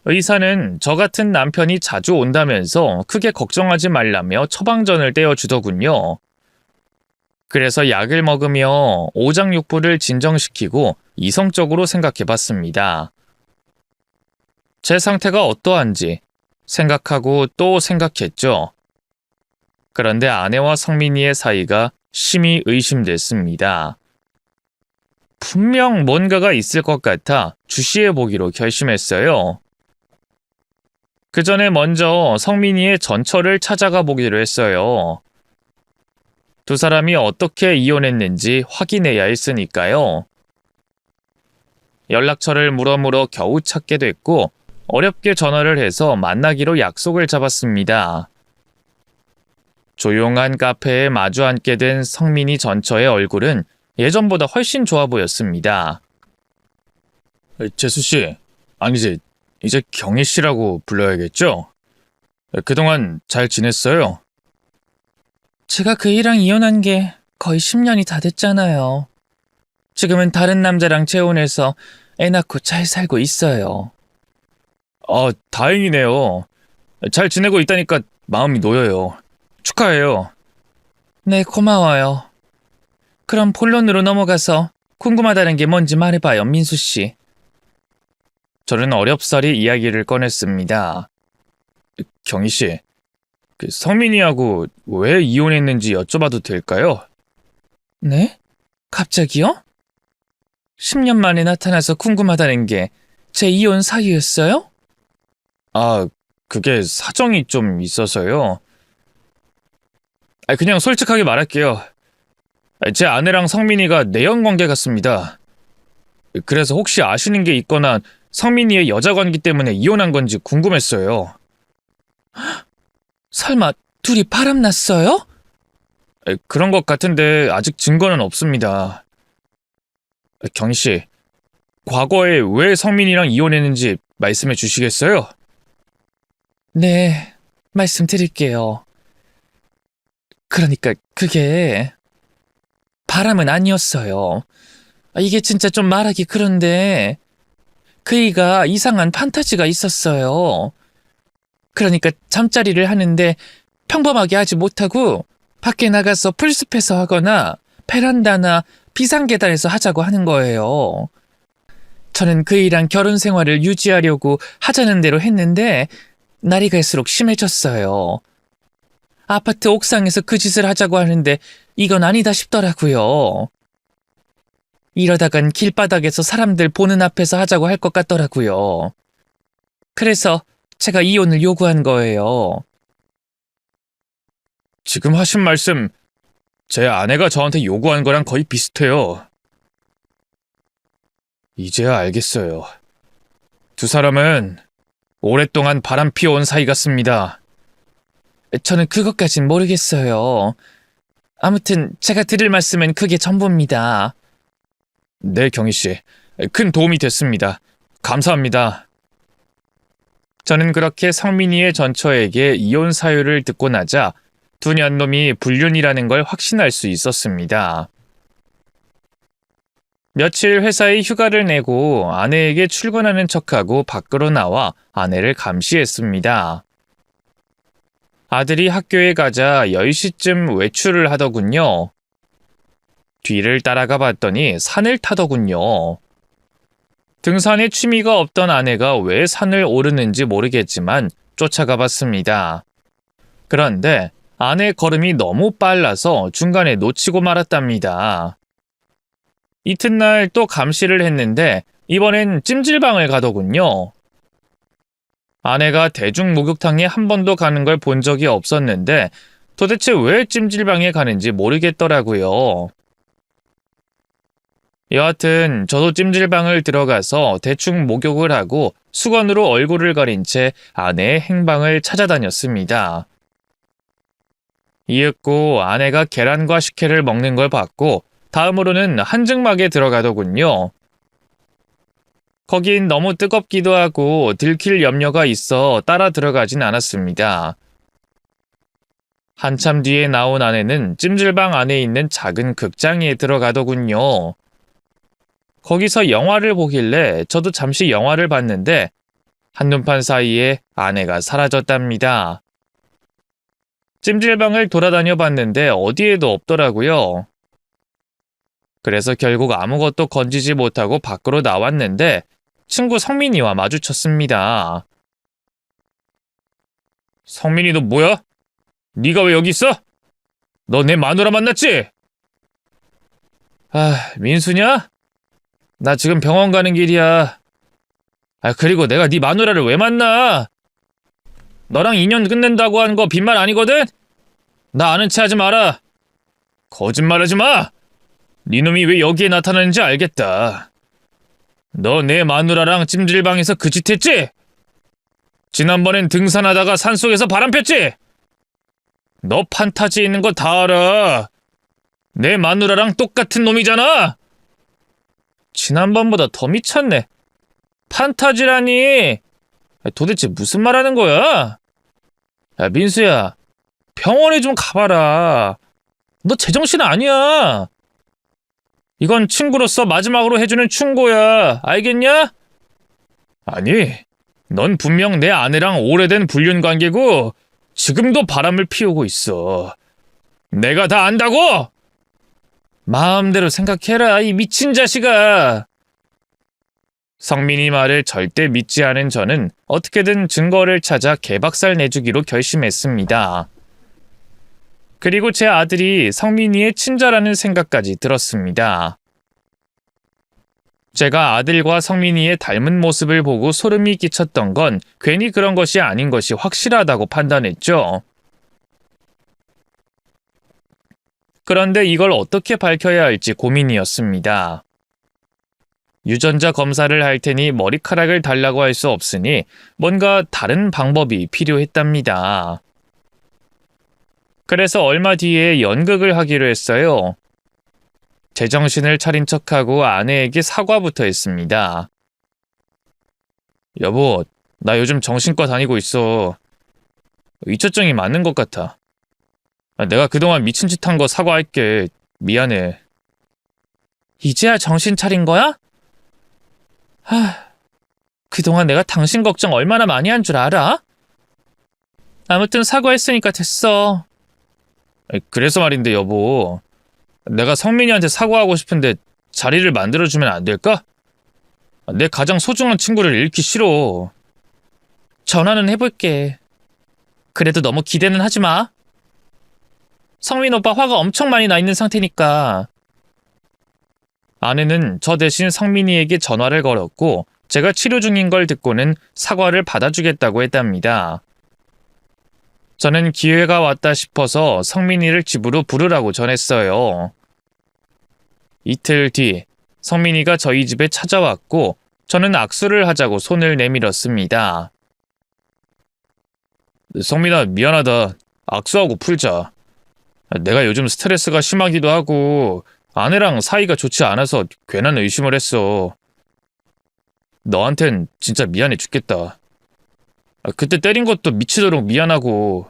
의사는 저 같은 남편이 자주 온다면서 크게 걱정하지 말라며 처방전을 떼어주더군요. 그래서 약을 먹으며 오장육부를 진정시키고 이성적으로 생각해봤습니다. 제 상태가 어떠한지 생각하고 또 생각했죠. 그런데 아내와 성민이의 사이가 심히 의심됐습니다. 분명 뭔가가 있을 것 같아 주시해보기로 결심했어요. 그 전에 먼저 성민이의 전처를 찾아가 보기로 했어요. 두 사람이 어떻게 이혼했는지 확인해야 했으니까요. 연락처를 물어물어 겨우 찾게 됐고 어렵게 전화를 해서 만나기로 약속을 잡았습니다. 조용한 카페에 마주 앉게 된 성민이 전처의 얼굴은 예전보다 훨씬 좋아 보였습니다. 재수씨, 아니지, 이제 경희씨라고 불러야겠죠? 그동안 잘 지냈어요? 제가 그이랑 이혼한 게 거의 10년이 다 됐잖아요. 지금은 다른 남자랑 재혼해서 애 낳고 잘 살고 있어요. 다행이네요. 잘 지내고 있다니까 마음이 놓여요. 축하해요. 네, 고마워요. 그럼 본론으로 넘어가서 궁금하다는 게 뭔지 말해봐요, 민수씨. 저는 어렵사리 이야기를 꺼냈습니다. 경희씨, 성민이하고 왜 이혼했는지 여쭤봐도 될까요? 네? 갑자기요? 10년 만에 나타나서 궁금하다는 게 제 이혼 사유였어요? 그게 사정이 좀 있어서요. 그냥 솔직하게 말할게요. 제 아내랑 성민이가 내연관계 같습니다. 그래서 혹시 아시는 게 있거나 성민이의 여자 관계 때문에 이혼한 건지 궁금했어요. 설마 둘이 바람났어요? 그런 것 같은데 아직 증거는 없습니다. 경희씨, 과거에 왜 성민이랑 이혼했는지 말씀해 주시겠어요? 네, 말씀드릴게요. 그러니까 그게 바람은 아니었어요. 이게 진짜 좀 말하기 그런데 그이가 이상한 판타지가 있었어요. 그러니까 잠자리를 하는데 평범하게 하지 못하고 밖에 나가서 풀숲에서 하거나 베란다나 비상계단에서 하자고 하는 거예요. 저는 그이랑 결혼 생활을 유지하려고 하자는 대로 했는데 날이 갈수록 심해졌어요. 아파트 옥상에서 그 짓을 하자고 하는데 이건 아니다 싶더라고요. 이러다간 길바닥에서 사람들 보는 앞에서 하자고 할 것 같더라고요. 그래서 제가 이혼을 요구한 거예요. 지금 하신 말씀, 제 아내가 저한테 요구한 거랑 거의 비슷해요. 이제야 알겠어요. 두 사람은 오랫동안 바람 피워온 사이 같습니다. 저는 그것까진 모르겠어요. 아무튼 제가 드릴 말씀은 그게 전부입니다. 네, 경희 씨. 큰 도움이 됐습니다. 감사합니다. 저는 그렇게 성민이의 전처에게 이혼 사유를 듣고 나자 두 년놈이 불륜이라는 걸 확신할 수 있었습니다. 며칠 회사에 휴가를 내고 아내에게 출근하는 척하고 밖으로 나와 아내를 감시했습니다. 아들이 학교에 가자 10시쯤 외출을 하더군요. 뒤를 따라가 봤더니 산을 타더군요. 등산에 취미가 없던 아내가 왜 산을 오르는지 모르겠지만 쫓아가 봤습니다. 그런데 아내 걸음이 너무 빨라서 중간에 놓치고 말았답니다. 이튿날 또 감시를 했는데 이번엔 찜질방을 가더군요. 아내가 대중 목욕탕에 한 번도 가는 걸 본 적이 없었는데 도대체 왜 찜질방에 가는지 모르겠더라고요. 여하튼 저도 찜질방을 들어가서 대충 목욕을 하고 수건으로 얼굴을 가린 채 아내의 행방을 찾아다녔습니다. 이윽고 아내가 계란과 식혜를 먹는 걸 봤고 다음으로는 한증막에 들어가더군요. 거긴 너무 뜨겁기도 하고 들킬 염려가 있어 따라 들어가진 않았습니다. 한참 뒤에 나온 아내는 찜질방 안에 있는 작은 극장에 들어가더군요. 거기서 영화를 보길래 저도 잠시 영화를 봤는데 한눈판 사이에 아내가 사라졌답니다. 찜질방을 돌아다녀 봤는데 어디에도 없더라고요. 그래서 결국 아무것도 건지지 못하고 밖으로 나왔는데 친구 성민이와 마주쳤습니다. 성민이 너 뭐야? 네가 왜 여기 있어? 너 내 마누라 만났지? 민수냐? 나 지금 병원 가는 길이야. 그리고 내가 네 마누라를 왜 만나? 너랑 인연 끝낸다고 한 거 빈말 아니거든? 나 아는 체 하지 마라. 거짓말하지 마. 네 놈이 왜 여기에 나타나는지 알겠다. 너 내 마누라랑 찜질방에서 그 짓 했지? 지난번엔 등산하다가 산속에서 바람 폈지? 너 판타지 있는 거 다 알아. 내 마누라랑 똑같은 놈이잖아. 지난번보다 더 미쳤네. 판타지라니. 도대체 무슨 말 하는 거야? 민수야, 병원에 좀 가봐라. 너 제정신 아니야. 이건 친구로서 마지막으로 해주는 충고야. 알겠냐? 아니, 넌 분명 내 아내랑 오래된 불륜 관계고 지금도 바람을 피우고 있어. 내가 다 안다고? 마음대로 생각해라, 이 미친 자식아. 성민이 말을 절대 믿지 않은 저는 어떻게든 증거를 찾아 개박살 내주기로 결심했습니다. 그리고 제 아들이 성민이의 친자라는 생각까지 들었습니다. 제가 아들과 성민이의 닮은 모습을 보고 소름이 끼쳤던 건 괜히 그런 것이 아닌 것이 확실하다고 판단했죠. 그런데 이걸 어떻게 밝혀야 할지 고민이었습니다. 유전자 검사를 할 테니 머리카락을 달라고 할 수 없으니 뭔가 다른 방법이 필요했답니다. 그래서 얼마 뒤에 연극을 하기로 했어요. 제정신을 차린 척하고 아내에게 사과부터 했습니다. 여보, 나 요즘 정신과 다니고 있어. 위처증이 맞는 것 같아. 내가 그동안 미친 짓 한 거 사과할게. 미안해. 이제야 정신 차린 거야? 그동안 내가 당신 걱정 얼마나 많이 한 줄 알아? 아무튼 사과했으니까 됐어. 그래서 말인데 여보, 내가 성민이한테 사과하고 싶은데 자리를 만들어주면 안 될까? 내 가장 소중한 친구를 잃기 싫어. 전화는 해볼게. 그래도 너무 기대는 하지 마. 성민 오빠 화가 엄청 많이 나 있는 상태니까. 아내는 저 대신 성민이에게 전화를 걸었고 제가 치료 중인 걸 듣고는 사과를 받아주겠다고 했답니다. 저는 기회가 왔다 싶어서 성민이를 집으로 부르라고 전했어요. 이틀 뒤 성민이가 저희 집에 찾아왔고 저는 악수를 하자고 손을 내밀었습니다. 성민아, 미안하다. 악수하고 풀자. 내가 요즘 스트레스가 심하기도 하고 아내랑 사이가 좋지 않아서 괜한 의심을 했어. 너한텐 진짜 미안해 죽겠다. 그때 때린 것도 미치도록 미안하고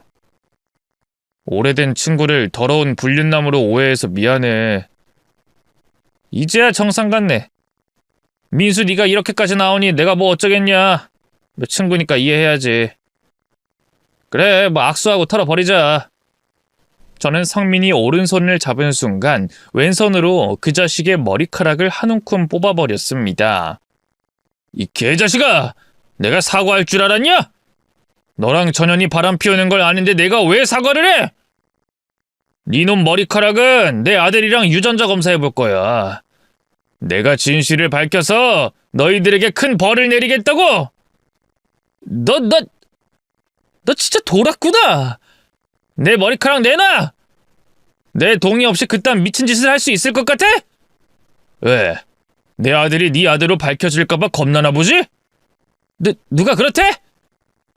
오래된 친구를 더러운 불륜남으로 오해해서 미안해. 이제야 정상 같네. 민수 네가 이렇게까지 나오니 내가 뭐 어쩌겠냐. 뭐 친구니까 이해해야지. 그래 뭐 악수하고 털어버리자. 저는 성민이 오른손을 잡은 순간 왼손으로 그 자식의 머리카락을 한 움큼 뽑아버렸습니다. 이 개자식아! 내가 사과할 줄 알았냐? 너랑 전현이 바람 피우는 걸 아는데 내가 왜 사과를 해? 니놈 머리카락은 내 아들이랑 유전자 검사해볼 거야. 내가 진실을 밝혀서 너희들에게 큰 벌을 내리겠다고! 너 진짜 돌았구나! 내 머리카락 내놔! 내 동의 없이 그딴 미친 짓을 할 수 있을 것 같아? 왜? 내 아들이 네 아들로 밝혀질까봐 겁나나 보지? 누가 그렇대?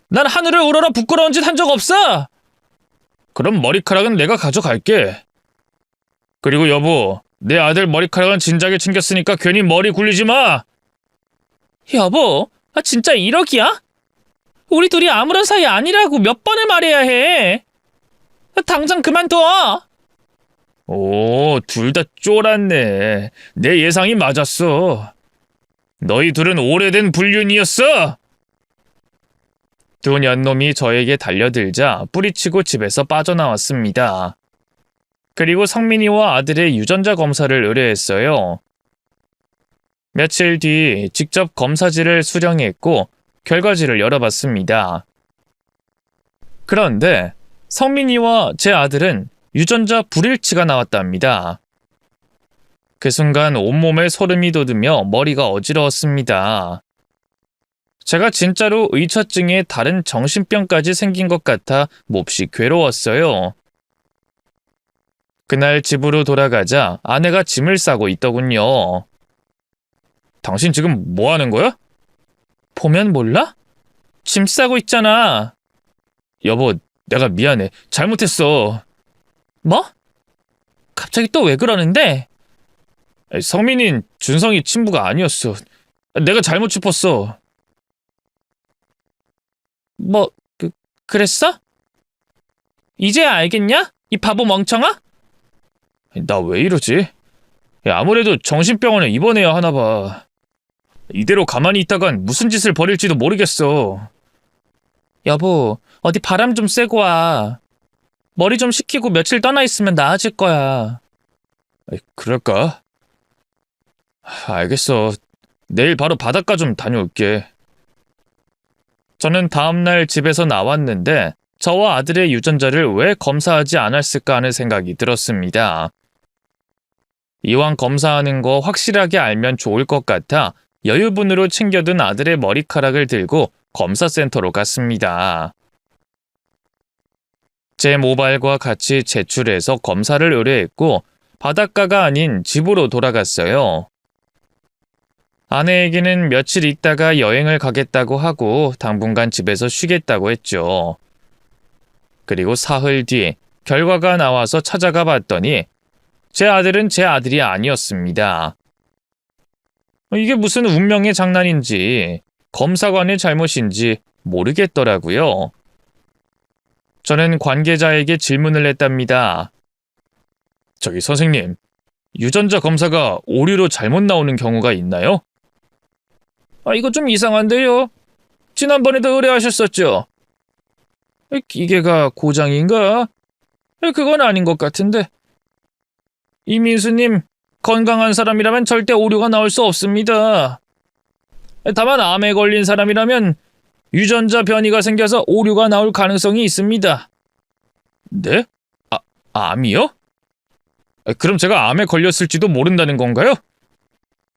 난 하늘을 우러러 부끄러운 짓 한 적 없어! 그럼 머리카락은 내가 가져갈게. 그리고 여보, 내 아들 머리카락은 진작에 챙겼으니까 괜히 머리 굴리지 마! 여보, 진짜 1억이야? 우리 둘이 아무런 사이 아니라고 몇 번을 말해야 해. 당장 그만둬. 오, 둘 다 쫄았네. 내 예상이 맞았어. 너희 둘은 오래된 불륜이었어. 두 년놈이 저에게 달려들자 뿌리치고 집에서 빠져나왔습니다. 그리고 성민이와 아들의 유전자 검사를 의뢰했어요. 며칠 뒤 직접 검사지를 수령했고 결과지를 열어봤습니다. 그런데 성민이와 제 아들은 유전자 불일치가 나왔답니다. 그 순간 온몸에 소름이 돋으며 머리가 어지러웠습니다. 제가 진짜로 의처증에 다른 정신병까지 생긴 것 같아 몹시 괴로웠어요. 그날 집으로 돌아가자 아내가 짐을 싸고 있더군요. 당신 지금 뭐 하는 거야? 보면 몰라? 짐 싸고 있잖아. 여보, 내가 미안해. 잘못했어. 뭐? 갑자기 또 왜 그러는데? 성민인 준성이 친부가 아니었어. 내가 잘못 짚었어. 뭐, 그랬어? 이제야 알겠냐? 이 바보 멍청아? 나 왜 이러지? 아무래도 정신병원에 입원해야 하나 봐. 이대로 가만히 있다간 무슨 짓을 벌일지도 모르겠어. 여보, 어디 바람 좀 쐬고 와. 머리 좀 식히고 며칠 떠나 있으면 나아질 거야. 그럴까? 알겠어. 내일 바로 바닷가 좀 다녀올게. 저는 다음날 집에서 나왔는데 저와 아들의 유전자를 왜 검사하지 않았을까 하는 생각이 들었습니다. 이왕 검사하는 거 확실하게 알면 좋을 것 같아 여유분으로 챙겨둔 아들의 머리카락을 들고 검사센터로 갔습니다. 제 모발과 같이 제출해서 검사를 의뢰했고 바닷가가 아닌 집으로 돌아갔어요. 아내에게는 며칠 있다가 여행을 가겠다고 하고 당분간 집에서 쉬겠다고 했죠. 그리고 사흘 뒤 결과가 나와서 찾아가 봤더니 제 아들은 제 아들이 아니었습니다. 이게 무슨 운명의 장난인지 검사관의 잘못인지 모르겠더라고요. 저는 관계자에게 질문을 했답니다. 저기 선생님, 유전자 검사가 오류로 잘못 나오는 경우가 있나요? 이거 좀 이상한데요. 지난번에도 의뢰하셨었죠? 기계가 고장인가? 그건 아닌 것 같은데. 이민수님, 건강한 사람이라면 절대 오류가 나올 수 없습니다. 다만 암에 걸린 사람이라면 유전자 변이가 생겨서 오류가 나올 가능성이 있습니다. 네? 암이요? 그럼 제가 암에 걸렸을지도 모른다는 건가요?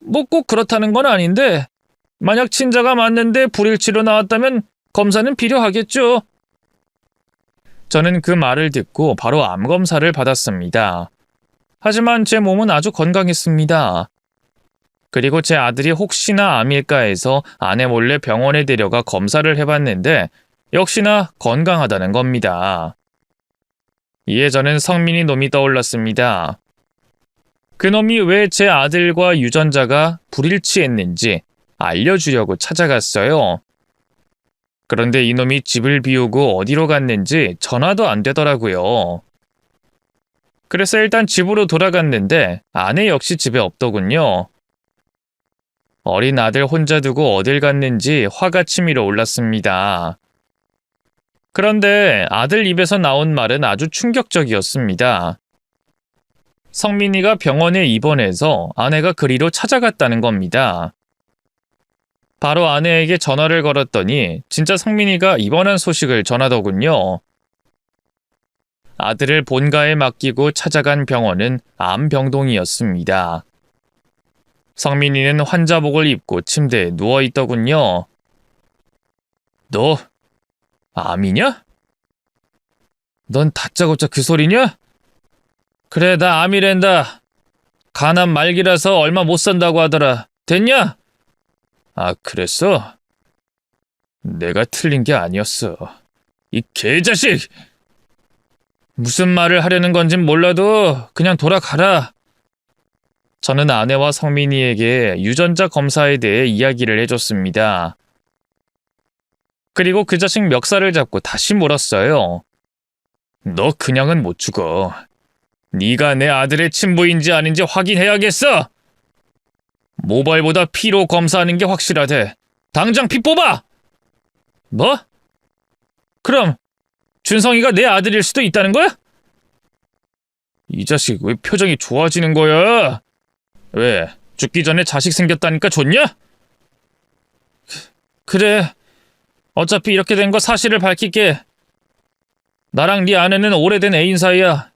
뭐 꼭 그렇다는 건 아닌데 만약 친자가 맞는데 불일치로 나왔다면 검사는 필요하겠죠. 저는 그 말을 듣고 바로 암 검사를 받았습니다. 하지만 제 몸은 아주 건강했습니다. 그리고 제 아들이 혹시나 암일까 해서 아내 몰래 병원에 데려가 검사를 해봤는데 역시나 건강하다는 겁니다. 이에 저는 성민이 놈이 떠올랐습니다. 그놈이 왜 제 아들과 유전자가 불일치했는지 알려주려고 찾아갔어요. 그런데 이놈이 집을 비우고 어디로 갔는지 전화도 안 되더라고요. 그래서 일단 집으로 돌아갔는데 아내 역시 집에 없더군요. 어린 아들 혼자 두고 어딜 갔는지 화가 치밀어 올랐습니다. 그런데 아들 입에서 나온 말은 아주 충격적이었습니다. 성민이가 병원에 입원해서 아내가 그리로 찾아갔다는 겁니다. 바로 아내에게 전화를 걸었더니 진짜 성민이가 입원한 소식을 전하더군요. 아들을 본가에 맡기고 찾아간 병원은 암병동이었습니다. 성민이는 환자복을 입고 침대에 누워있더군요. 너 암이냐? 넌 다짜고짜 그 소리냐? 그래, 나 암이랜다. 간암 말기라서 얼마 못 산다고 하더라. 됐냐? 아, 그랬어? 내가 틀린 게 아니었어. 이 개자식! 무슨 말을 하려는 건진 몰라도 그냥 돌아가라. 저는 아내와 성민이에게 유전자 검사에 대해 이야기를 해줬습니다. 그리고 그 자식 멱살을 잡고 다시 물었어요. 너 그냥은 못 죽어. 네가 내 아들의 친부인지 아닌지 확인해야겠어. 모발보다 피로 검사하는 게 확실하대. 당장 피 뽑아! 뭐? 그럼 준성이가 내 아들일 수도 있다는 거야? 이 자식 왜 표정이 좋아지는 거야? 왜? 죽기 전에 자식 생겼다니까 좋냐? 그래. 어차피 이렇게 된 거 사실을 밝힐게. 나랑 네 아내는 오래된 애인 사이야.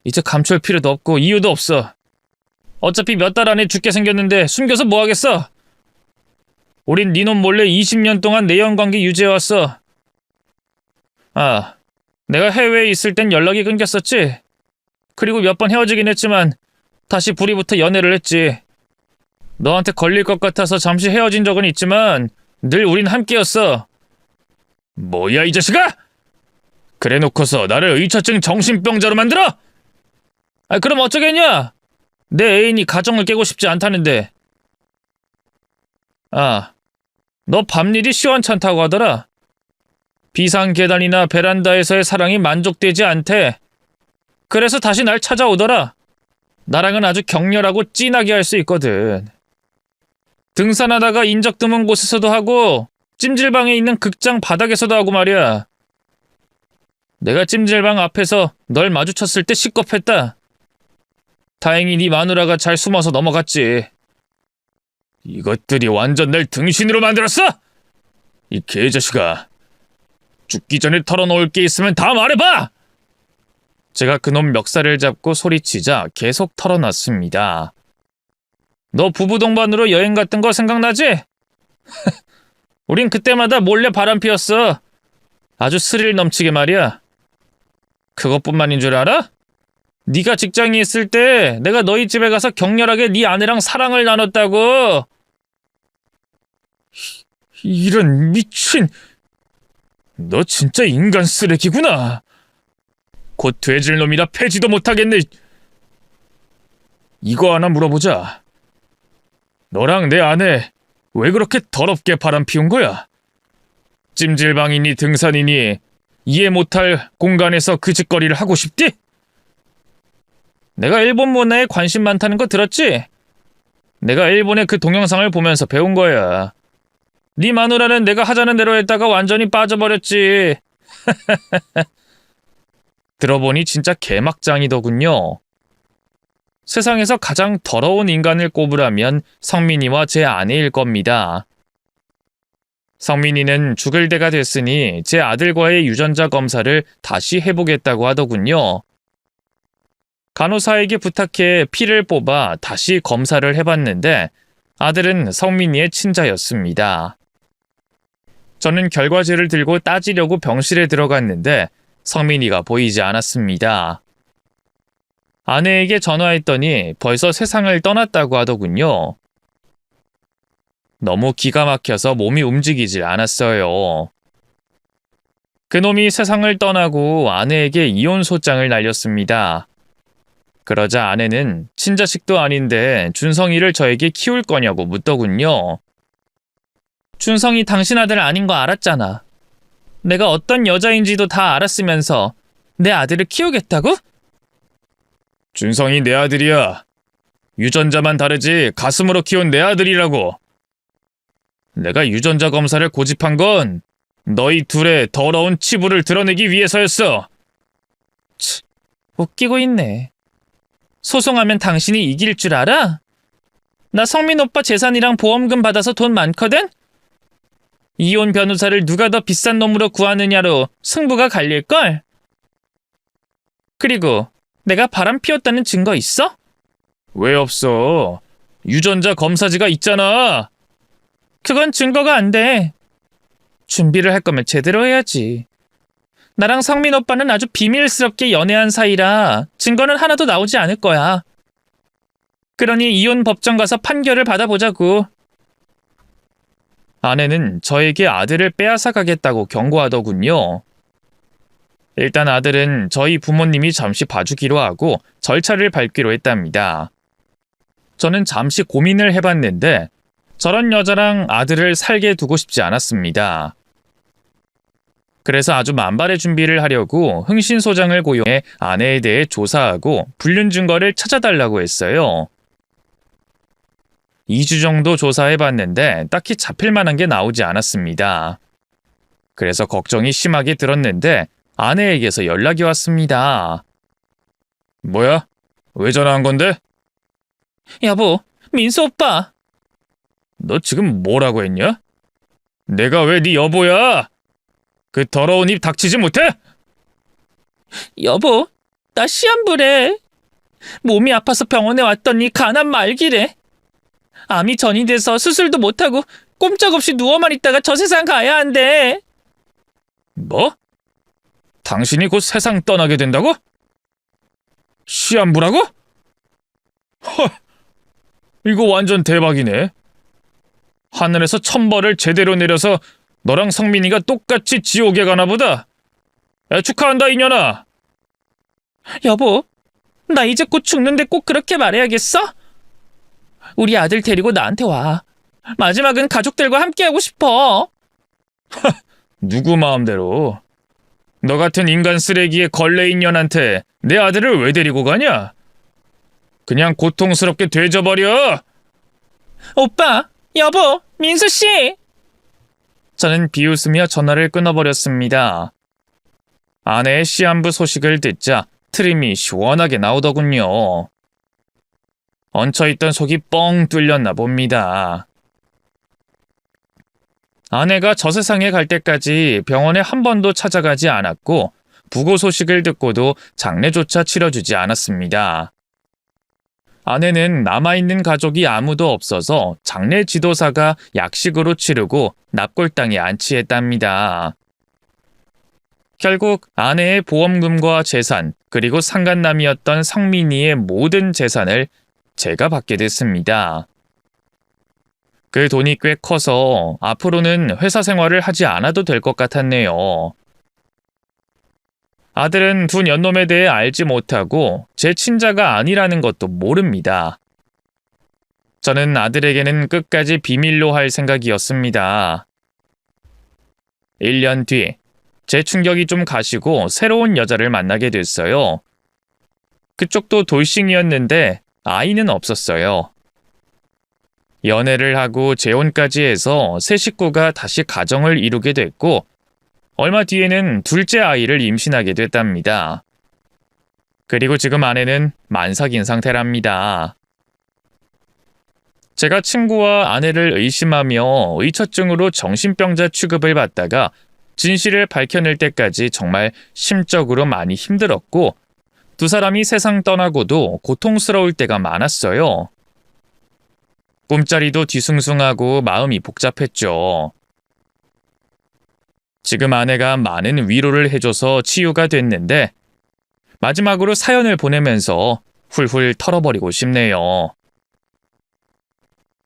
이제 감출 필요도 없고 이유도 없어. 어차피 몇 달 안에 죽게 생겼는데 숨겨서 뭐 하겠어? 우린 니놈 몰래 20년 동안 내연관계 유지해왔어. 아, 내가 해외에 있을 땐 연락이 끊겼었지. 그리고 몇 번 헤어지긴 했지만 다시 불이 붙어 연애를 했지. 너한테 걸릴 것 같아서 잠시 헤어진 적은 있지만 늘 우린 함께였어. 뭐야 이 자식아! 그래 놓고서 나를 의처증 정신병자로 만들어? 아, 그럼 어쩌겠냐? 내 애인이 가정을 깨고 싶지 않다는데. 아, 너 밤일이 시원찮다고 하더라. 비상계단이나 베란다에서의 사랑이 만족되지 않대. 그래서 다시 날 찾아오더라. 나랑은 아주 격렬하고 찐하게 할 수 있거든. 등산하다가 인적 드문 곳에서도 하고 찜질방에 있는 극장 바닥에서도 하고 말이야. 내가 찜질방 앞에서 널 마주쳤을 때 식겁했다. 다행히 네 마누라가 잘 숨어서 넘어갔지. 이것들이 완전 날 등신으로 만들었어? 이 개자식아. 죽기 전에 털어놓을 게 있으면 다 말해봐! 제가 그놈 멱살을 잡고 소리치자 계속 털어놨습니다. 너 부부 동반으로 여행 갔던 거 생각나지? 우린 그때마다 몰래 바람 피웠어. 아주 스릴 넘치게 말이야. 그것뿐만인 줄 알아? 네가 직장에 있을 때 내가 너희 집에 가서 격렬하게 네 아내랑 사랑을 나눴다고. 이런 미친... 너 진짜 인간 쓰레기구나. 곧 돼질 놈이라 패지도 못하겠네. 이거 하나 물어보자. 너랑 내 아내 왜 그렇게 더럽게 바람 피운 거야? 찜질방이니 등산이니 이해 못할 공간에서 그 짓거리를 하고 싶디? 내가 일본 문화에 관심 많다는 거 들었지? 내가 일본의 그 동영상을 보면서 배운 거야. 네 마누라는 내가 하자는 대로 했다가 완전히 빠져버렸지. 들어보니 진짜 개막장이더군요. 세상에서 가장 더러운 인간을 꼽으라면 성민이와 제 아내일 겁니다. 성민이는 죽을 때가 됐으니 제 아들과의 유전자 검사를 다시 해보겠다고 하더군요. 간호사에게 부탁해 피를 뽑아 다시 검사를 해봤는데 아들은 성민이의 친자였습니다. 저는 결과지를 들고 따지려고 병실에 들어갔는데 성민이가 보이지 않았습니다. 아내에게 전화했더니 벌써 세상을 떠났다고 하더군요. 너무 기가 막혀서 몸이 움직이질 않았어요. 그놈이 세상을 떠나고 아내에게 이혼 소장을 날렸습니다. 그러자 아내는 친자식도 아닌데 준성이를 저에게 키울 거냐고 묻더군요. 준성이 당신 아들 아닌 거 알았잖아. 내가 어떤 여자인지도 다 알았으면서 내 아들을 키우겠다고? 준성이 내 아들이야. 유전자만 다르지 가슴으로 키운 내 아들이라고. 내가 유전자 검사를 고집한 건 너희 둘의 더러운 치부를 드러내기 위해서였어. 치, 웃기고 있네. 소송하면 당신이 이길 줄 알아? 나 성민 오빠 재산이랑 보험금 받아서 돈 많거든? 이혼 변호사를 누가 더 비싼 놈으로 구하느냐로 승부가 갈릴걸? 그리고 내가 바람 피웠다는 증거 있어? 왜 없어? 유전자 검사지가 있잖아. 그건 증거가 안 돼. 준비를 할 거면 제대로 해야지. 나랑 성민 오빠는 아주 비밀스럽게 연애한 사이라 증거는 하나도 나오지 않을 거야. 그러니 이혼 법정 가서 판결을 받아보자고. 아내는 저에게 아들을 빼앗아 가겠다고 경고하더군요. 일단 아들은 저희 부모님이 잠시 봐주기로 하고 절차를 밟기로 했답니다. 저는 잠시 고민을 해봤는데 저런 여자랑 아들을 살게 두고 싶지 않았습니다. 그래서 아주 만발의 준비를 하려고 흥신소장을 고용해 아내에 대해 조사하고 불륜 증거를 찾아달라고 했어요. 2주 정도 조사해봤는데 딱히 잡힐 만한 게 나오지 않았습니다. 그래서 걱정이 심하게 들었는데 아내에게서 연락이 왔습니다. 뭐야? 왜 전화한 건데? 여보, 민수 오빠. 너 지금 뭐라고 했냐? 내가 왜 네 여보야? 그 더러운 입 닥치지 못해? 여보, 나 시한부래. 몸이 아파서 병원에 왔더니 간암 말기래. 암이 전이 돼서 수술도 못하고 꼼짝없이 누워만 있다가 저 세상 가야 한대. 뭐? 당신이 곧 세상 떠나게 된다고? 시한부라고? 허, 이거 완전 대박이네. 하늘에서 천벌을 제대로 내려서 너랑 성민이가 똑같이 지옥에 가나 보다. 야, 축하한다 이년아. 여보, 나 이제 곧 죽는데 꼭 그렇게 말해야겠어? 우리 아들 데리고 나한테 와. 마지막은 가족들과 함께하고 싶어. 누구 마음대로. 너 같은 인간 쓰레기의 걸레인 년한테 내 아들을 왜 데리고 가냐? 그냥 고통스럽게 되져버려. 오빠, 여보, 민수씨. 저는 비웃으며 전화를 끊어버렸습니다. 아내의 시한부 소식을 듣자 트림이 시원하게 나오더군요. 얹혀있던 속이 뻥 뚫렸나 봅니다. 아내가 저 세상에 갈 때까지 병원에 한 번도 찾아가지 않았고 부고 소식을 듣고도 장례조차 치러주지 않았습니다. 아내는 남아있는 가족이 아무도 없어서 장례 지도사가 약식으로 치르고 납골당에 안치했답니다. 결국 아내의 보험금과 재산 그리고 상간남이었던 성민이의 모든 재산을 제가 받게 됐습니다. 그 돈이 꽤 커서 앞으로는 회사 생활을 하지 않아도 될 것 같았네요. 아들은 두 년놈에 대해 알지 못하고 제 친자가 아니라는 것도 모릅니다. 저는 아들에게는 끝까지 비밀로 할 생각이었습니다. 1년 뒤, 제 충격이 좀 가시고 새로운 여자를 만나게 됐어요. 그쪽도 돌싱이었는데 아이는 없었어요. 연애를 하고 재혼까지 해서 새 식구가 다시 가정을 이루게 됐고 얼마 뒤에는 둘째 아이를 임신하게 됐답니다. 그리고 지금 아내는 만삭인 상태랍니다. 제가 친구와 아내를 의심하며 의처증으로 정신병자 취급을 받다가 진실을 밝혀낼 때까지 정말 심적으로 많이 힘들었고 두 사람이 세상 떠나고도 고통스러울 때가 많았어요. 꿈자리도 뒤숭숭하고 마음이 복잡했죠. 지금 아내가 많은 위로를 해줘서 치유가 됐는데 마지막으로 사연을 보내면서 훌훌 털어버리고 싶네요.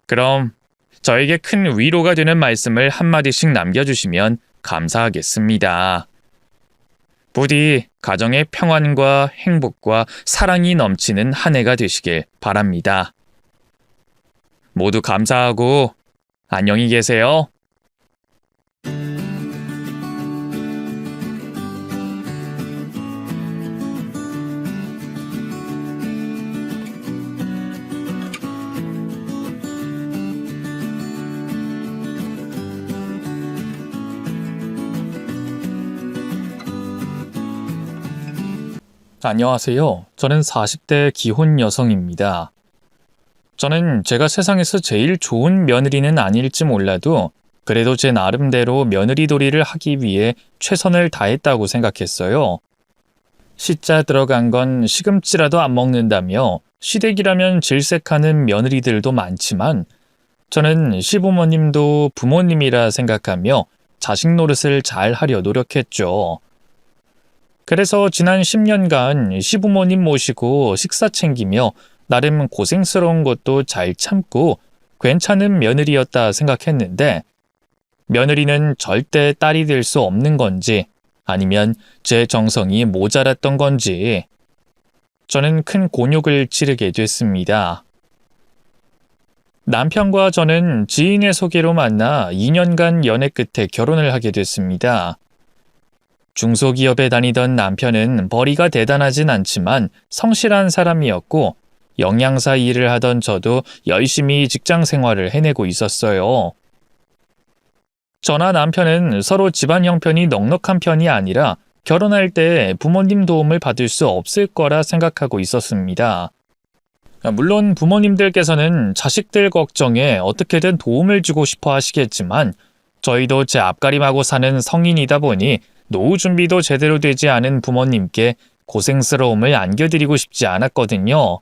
그럼 저에게 큰 위로가 되는 말씀을 한마디씩 남겨주시면 감사하겠습니다. 부디 가정의 평안과 행복과 사랑이 넘치는 한 해가 되시길 바랍니다. 모두 감사하고 안녕히 계세요. 안녕하세요. 저는 40대 기혼 여성입니다. 저는 제가 세상에서 제일 좋은 며느리는 아닐지 몰라도 그래도 제 나름대로 며느리 도리를 하기 위해 최선을 다했다고 생각했어요. 시자 들어간 건 시금치라도 안 먹는다며 시댁이라면 질색하는 며느리들도 많지만 저는 시부모님도 부모님이라 생각하며 자식 노릇을 잘 하려 노력했죠. 그래서 지난 10년간 시부모님 모시고 식사 챙기며 나름 고생스러운 것도 잘 참고 괜찮은 며느리였다 생각했는데 며느리는 절대 딸이 될 수 없는 건지 아니면 제 정성이 모자랐던 건지 저는 큰 곤욕을 치르게 됐습니다. 남편과 저는 지인의 소개로 만나 2년간 연애 끝에 결혼을 하게 됐습니다. 중소기업에 다니던 남편은 벌이가 대단하진 않지만 성실한 사람이었고 영양사 일을 하던 저도 열심히 직장 생활을 해내고 있었어요. 저나 남편은 서로 집안 형편이 넉넉한 편이 아니라 결혼할 때 부모님 도움을 받을 수 없을 거라 생각하고 있었습니다. 물론 부모님들께서는 자식들 걱정에 어떻게든 도움을 주고 싶어 하시겠지만 저희도 제 앞가림하고 사는 성인이다 보니 노후 준비도 제대로 되지 않은 부모님께 고생스러움을 안겨드리고 싶지 않았거든요.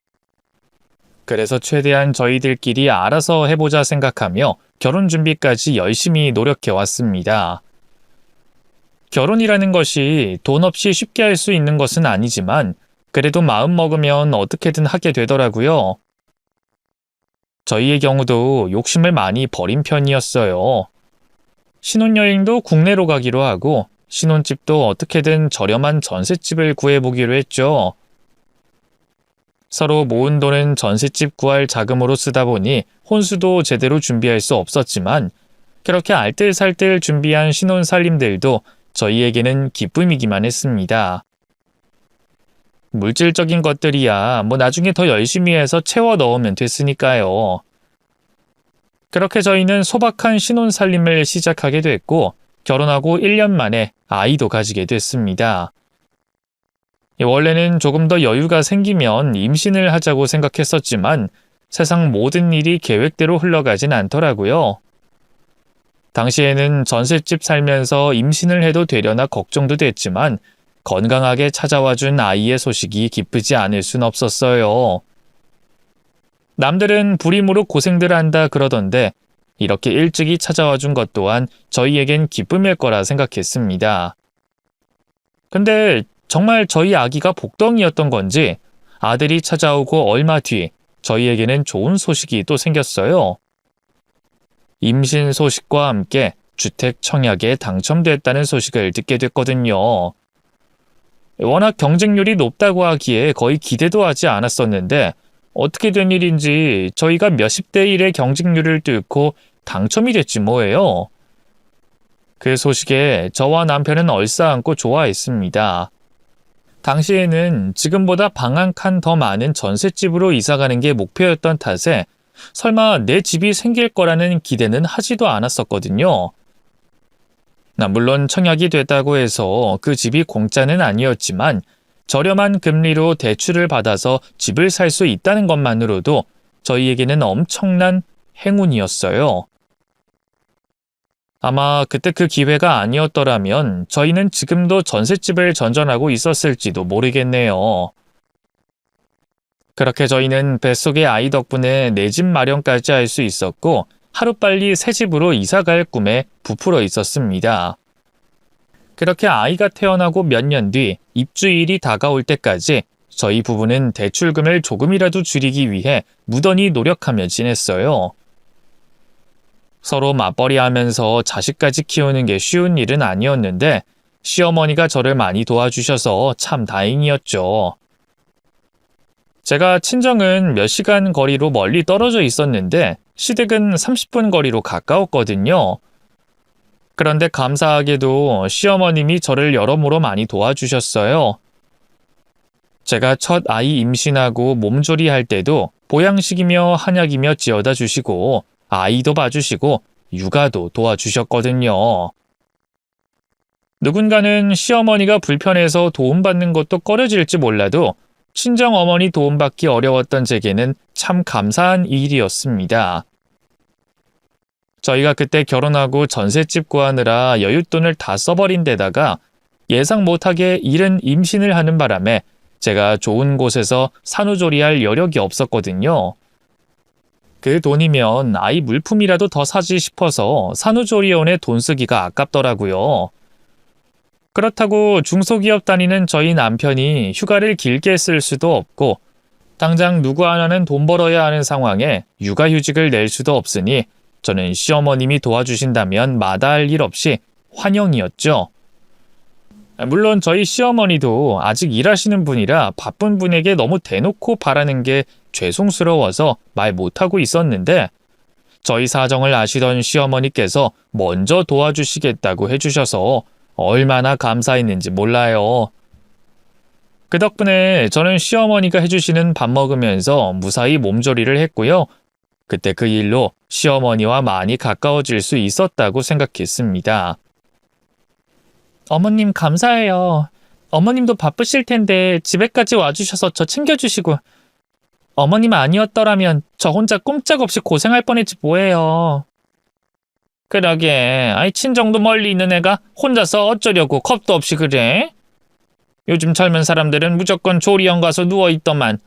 그래서 최대한 저희들끼리 알아서 해보자 생각하며 결혼 준비까지 열심히 노력해 왔습니다. 결혼이라는 것이 돈 없이 쉽게 할 수 있는 것은 아니지만 그래도 마음 먹으면 어떻게든 하게 되더라고요. 저희의 경우도 욕심을 많이 버린 편이었어요. 신혼여행도 국내로 가기로 하고 신혼집도 어떻게든 저렴한 전셋집을 구해보기로 했죠. 서로 모은 돈은 전셋집 구할 자금으로 쓰다 보니 혼수도 제대로 준비할 수 없었지만 그렇게 알뜰살뜰 준비한 신혼살림들도 저희에게는 기쁨이기만 했습니다. 물질적인 것들이야 나중에 더 열심히 해서 채워 넣으면 됐으니까요. 그렇게 저희는 소박한 신혼살림을 시작하게 됐고 결혼하고 1년 만에 아이도 가지게 됐습니다. 원래는 조금 더 여유가 생기면 임신을 하자고 생각했었지만 세상 모든 일이 계획대로 흘러가진 않더라고요. 당시에는 전셋집 살면서 임신을 해도 되려나 걱정도 됐지만 건강하게 찾아와준 아이의 소식이 기쁘지 않을 순 없었어요. 남들은 불임으로 고생들 한다 그러던데 이렇게 일찍이 찾아와준 것 또한 저희에겐 기쁨일 거라 생각했습니다. 근데 정말 저희 아기가 복덩이였던 건지 아들이 찾아오고 얼마 뒤 저희에게는 좋은 소식이 또 생겼어요. 임신 소식과 함께 주택 청약에 당첨됐다는 소식을 듣게 됐거든요. 워낙 경쟁률이 높다고 하기에 거의 기대도 하지 않았었는데 어떻게 된 일인지 저희가 몇십 대 1의 경쟁률을 뚫고 당첨이 됐지 뭐예요. 그 소식에 저와 남편은 얼싸안고 좋아했습니다. 당시에는 지금보다 방 한 칸 더 많은 전셋집으로 이사가는 게 목표였던 탓에 설마 내 집이 생길 거라는 기대는 하지도 않았었거든요. 물론 청약이 됐다고 해서 그 집이 공짜는 아니었지만 저렴한 금리로 대출을 받아서 집을 살 수 있다는 것만으로도 저희에게는 엄청난 행운이었어요. 아마 그때 그 기회가 아니었더라면 저희는 지금도 전셋집을 전전하고 있었을지도 모르겠네요. 그렇게 저희는 뱃속의 아이 덕분에 내 집 마련까지 할 수 있었고 하루빨리 새 집으로 이사갈 꿈에 부풀어 있었습니다. 그렇게 아이가 태어나고 몇 년 뒤 입주일이 다가올 때까지 저희 부부는 대출금을 조금이라도 줄이기 위해 무던히 노력하며 지냈어요. 서로 맞벌이하면서 자식까지 키우는 게 쉬운 일은 아니었는데 시어머니가 저를 많이 도와주셔서 참 다행이었죠. 제가 친정은 몇 시간 거리로 멀리 떨어져 있었는데 시댁은 30분 거리로 가까웠거든요. 그런데 감사하게도 시어머님이 저를 여러모로 많이 도와주셨어요. 제가 첫 아이 임신하고 몸조리할 때도 보양식이며 한약이며 지어다 주시고 아이도 봐주시고 육아도 도와주셨거든요. 누군가는 시어머니가 불편해서 도움받는 것도 꺼려질지 몰라도 친정어머니 도움받기 어려웠던 제게는 참 감사한 일이었습니다. 저희가 그때 결혼하고 전셋집 구하느라 여윳돈을 다 써버린 데다가 예상 못하게 이른 임신을 하는 바람에 제가 좋은 곳에서 산후조리할 여력이 없었거든요. 그 돈이면 아이 물품이라도 더 사지 싶어서 산후조리원에 돈 쓰기가 아깝더라고요. 그렇다고 중소기업 다니는 저희 남편이 휴가를 길게 쓸 수도 없고 당장 누구 하나는 돈 벌어야 하는 상황에 육아휴직을 낼 수도 없으니 저는 시어머님이 도와주신다면 마다할 일 없이 환영이었죠. 물론 저희 시어머니도 아직 일하시는 분이라 바쁜 분에게 너무 대놓고 바라는 게 죄송스러워서 말 못하고 있었는데 저희 사정을 아시던 시어머니께서 먼저 도와주시겠다고 해주셔서 얼마나 감사했는지 몰라요. 그 덕분에 저는 시어머니가 해주시는 밥 먹으면서 무사히 몸조리를 했고요. 그때 그 일로 시어머니와 많이 가까워질 수 있었다고 생각했습니다. 어머님 감사해요. 어머님도 바쁘실 텐데 집에까지 와주셔서 저 챙겨주시고 어머님 아니었더라면 저 혼자 꼼짝없이 고생할 뻔했지 뭐예요. 그러게, 친정도 멀리 있는 애가 혼자서 어쩌려고 겁도 없이 그래? 요즘 젊은 사람들은 무조건 조리원 가서 누워있더만.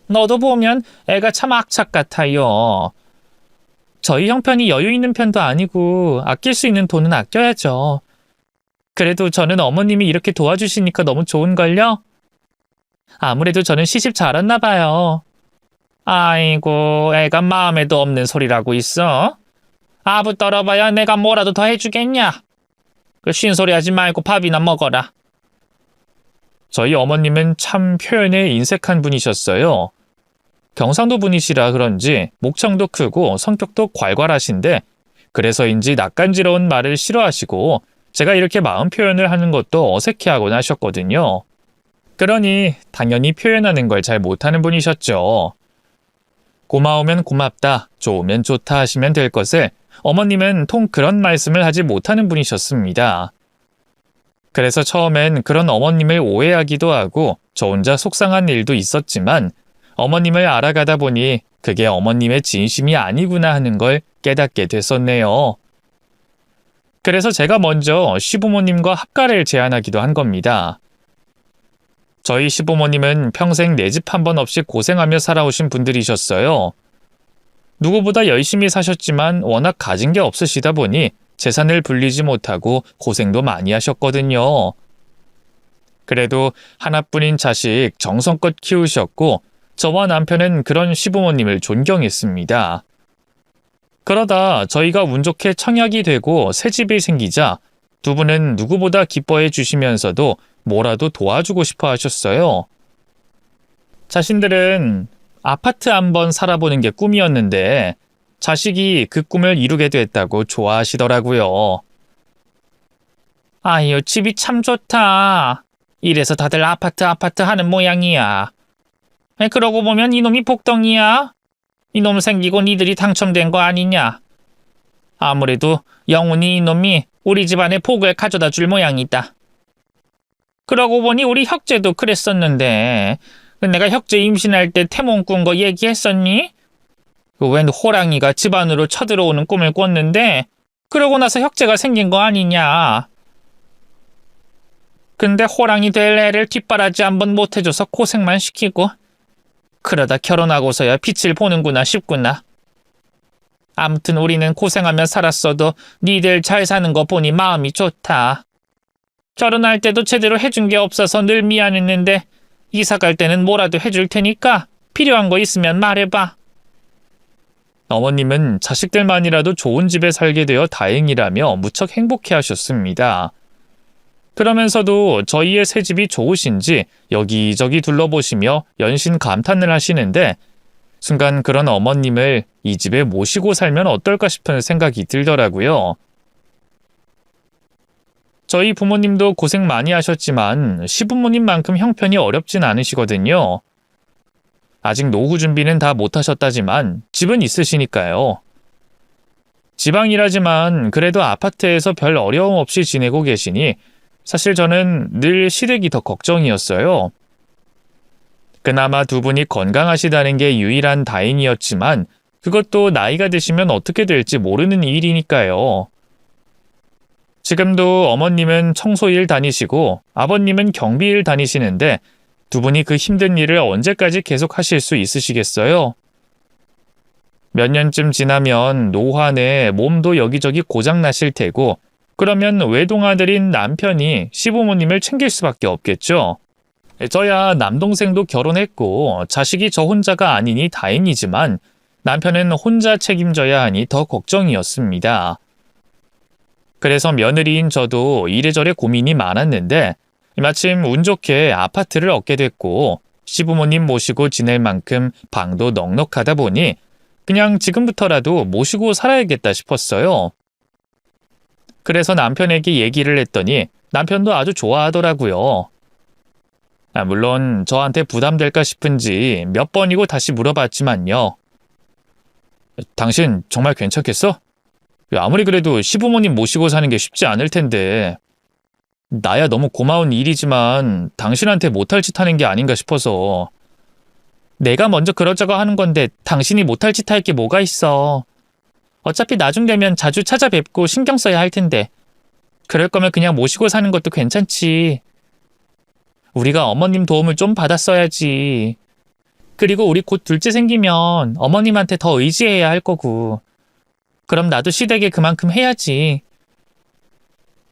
너도 보면 애가 참 악착 같아요. 저희 형편이 여유 있는 편도 아니고 아낄 수 있는 돈은 아껴야죠. 그래도 저는 어머님이 이렇게 도와주시니까 너무 좋은걸요? 아무래도 저는 시집 잘 왔나 봐요. 아이고, 애가 마음에도 없는 소리라고 있어? 아부 떨어봐야 내가 뭐라도 더 해주겠냐? 그 쉰소리 하지 말고 밥이나 먹어라. 저희 어머님은 참 표현에 인색한 분이셨어요. 경상도 분이시라 그런지 목청도 크고 성격도 괄괄하신데 그래서인지 낯간지러운 말을 싫어하시고 제가 이렇게 마음 표현을 하는 것도 어색해하곤 하셨거든요. 그러니 당연히 표현하는 걸 잘 못하는 분이셨죠. 고마우면 고맙다, 좋으면 좋다 하시면 될 것을 어머님은 통 그런 말씀을 하지 못하는 분이셨습니다. 그래서 처음엔 그런 어머님을 오해하기도 하고 저 혼자 속상한 일도 있었지만 어머님을 알아가다 보니 그게 어머님의 진심이 아니구나 하는 걸 깨닫게 됐었네요. 그래서 제가 먼저 시부모님과 합가를 제안하기도 한 겁니다. 저희 시부모님은 평생 내 집 한 번 없이 고생하며 살아오신 분들이셨어요. 누구보다 열심히 사셨지만 워낙 가진 게 없으시다 보니 재산을 불리지 못하고 고생도 많이 하셨거든요. 그래도 하나뿐인 자식 정성껏 키우셨고 저와 남편은 그런 시부모님을 존경했습니다. 그러다 저희가 운 좋게 청약이 되고 새집이 생기자 두 분은 누구보다 기뻐해 주시면서도 뭐라도 도와주고 싶어 하셨어요. 자신들은 아파트 한번 살아보는 게 꿈이었는데 자식이 그 꿈을 이루게 됐다고 좋아하시더라고요. 아유, 집이 참 좋다. 이래서 다들 아파트 하는 모양이야. 그러고 보면 이놈이 복덩이야. 이놈 생기고 니들이 당첨된 거 아니냐. 아무래도 영훈이 이놈이 우리 집안에 복을 가져다 줄 모양이다. 그러고 보니 우리 혁재도 그랬었는데 내가 혁재 임신할 때 태몽 꾼 거 얘기했었니? 웬 호랑이가 집안으로 쳐들어오는 꿈을 꿨는데 그러고 나서 혁재가 생긴 거 아니냐. 근데 호랑이 될 애를 뒷바라지 한번 못해줘서 고생만 시키고 그러다 결혼하고서야 빛을 보는구나 싶구나. 아무튼 우리는 고생하며 살았어도 니들 잘 사는 거 보니 마음이 좋다. 결혼할 때도 제대로 해준 게 없어서 늘 미안했는데 이사 갈 때는 뭐라도 해줄 테니까 필요한 거 있으면 말해봐. 어머님은 자식들만이라도 좋은 집에 살게 되어 다행이라며 무척 행복해 하셨습니다. 그러면서도 저희의 새집이 좋으신지 여기저기 둘러보시며 연신 감탄을 하시는데 순간 그런 어머님을 이 집에 모시고 살면 어떨까 싶은 생각이 들더라고요. 저희 부모님도 고생 많이 하셨지만 시부모님만큼 형편이 어렵진 않으시거든요. 아직 노후 준비는 다 못하셨다지만 집은 있으시니까요. 지방이라지만 그래도 아파트에서 별 어려움 없이 지내고 계시니 사실 저는 늘 시댁이 더 걱정이었어요. 그나마 두 분이 건강하시다는 게 유일한 다행이었지만 그것도 나이가 드시면 어떻게 될지 모르는 일이니까요. 지금도 어머님은 청소일 다니시고 아버님은 경비일 다니시는데 두 분이 그 힘든 일을 언제까지 계속 하실 수 있으시겠어요? 몇 년쯤 지나면 노환에 몸도 여기저기 고장나실 테고 그러면 외동아들인 남편이 시부모님을 챙길 수밖에 없겠죠. 저야 남동생도 결혼했고 자식이 저 혼자가 아니니 다행이지만 남편은 혼자 책임져야 하니 더 걱정이었습니다. 그래서 며느리인 저도 이래저래 고민이 많았는데 마침 운 좋게 아파트를 얻게 됐고 시부모님 모시고 지낼 만큼 방도 넉넉하다 보니 그냥 지금부터라도 모시고 살아야겠다 싶었어요. 그래서 남편에게 얘기를 했더니 남편도 아주 좋아하더라고요. 물론 저한테 부담될까 싶은지 몇 번이고 다시 물어봤지만요. 당신 정말 괜찮겠어? 아무리 그래도 시부모님 모시고 사는 게 쉽지 않을 텐데 나야 너무 고마운 일이지만 당신한테 못할 짓 하는 게 아닌가 싶어서. 내가 먼저 그러자고 하는 건데 당신이 못할 짓 할 게 뭐가 있어. 어차피 나중 되면 자주 찾아뵙고 신경 써야 할 텐데 그럴 거면 그냥 모시고 사는 것도 괜찮지. 우리가 어머님 도움을 좀 받았어야지. 그리고 우리 곧 둘째 생기면 어머님한테 더 의지해야 할 거고. 그럼 나도 시댁에 그만큼 해야지.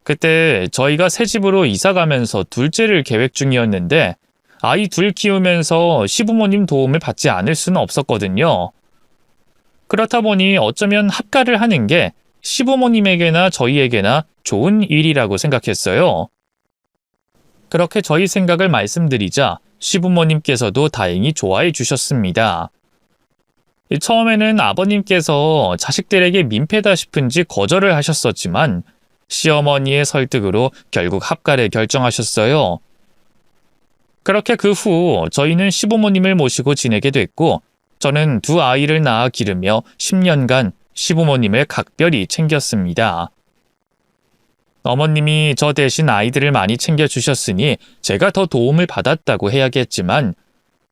그때 저희가 새 집으로 이사 가면서 둘째를 계획 중이었는데 아이 둘 키우면서 시부모님 도움을 받지 않을 수는 없었거든요. 그렇다 보니 어쩌면 합가를 하는 게 시부모님에게나 저희에게나 좋은 일이라고 생각했어요. 그렇게 저희 생각을 말씀드리자 시부모님께서도 다행히 좋아해 주셨습니다. 처음에는 아버님께서 자식들에게 민폐다 싶은지 거절을 하셨었지만 시어머니의 설득으로 결국 합가를 결정하셨어요. 그렇게 그 후 저희는 시부모님을 모시고 지내게 됐고 저는 두 아이를 낳아 기르며 10년간 시부모님을 각별히 챙겼습니다. 어머님이 저 대신 아이들을 많이 챙겨주셨으니 제가 더 도움을 받았다고 해야겠지만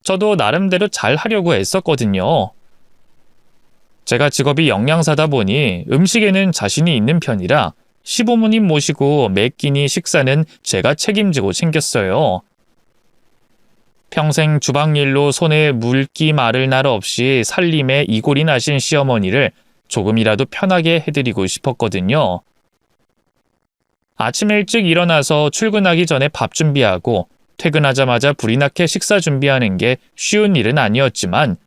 저도 나름대로 잘 하려고 애썼거든요. 제가 직업이 영양사다 보니 음식에는 자신이 있는 편이라 시부모님 모시고 매 끼니 식사는 제가 책임지고 챙겼어요. 평생 주방일로 손에 물기 마를 날 없이 살림에 이골이 나신 시어머니를 조금이라도 편하게 해드리고 싶었거든요. 아침 일찍 일어나서 출근하기 전에 밥 준비하고 퇴근하자마자 불이 나게 식사 준비하는 게 쉬운 일은 아니었지만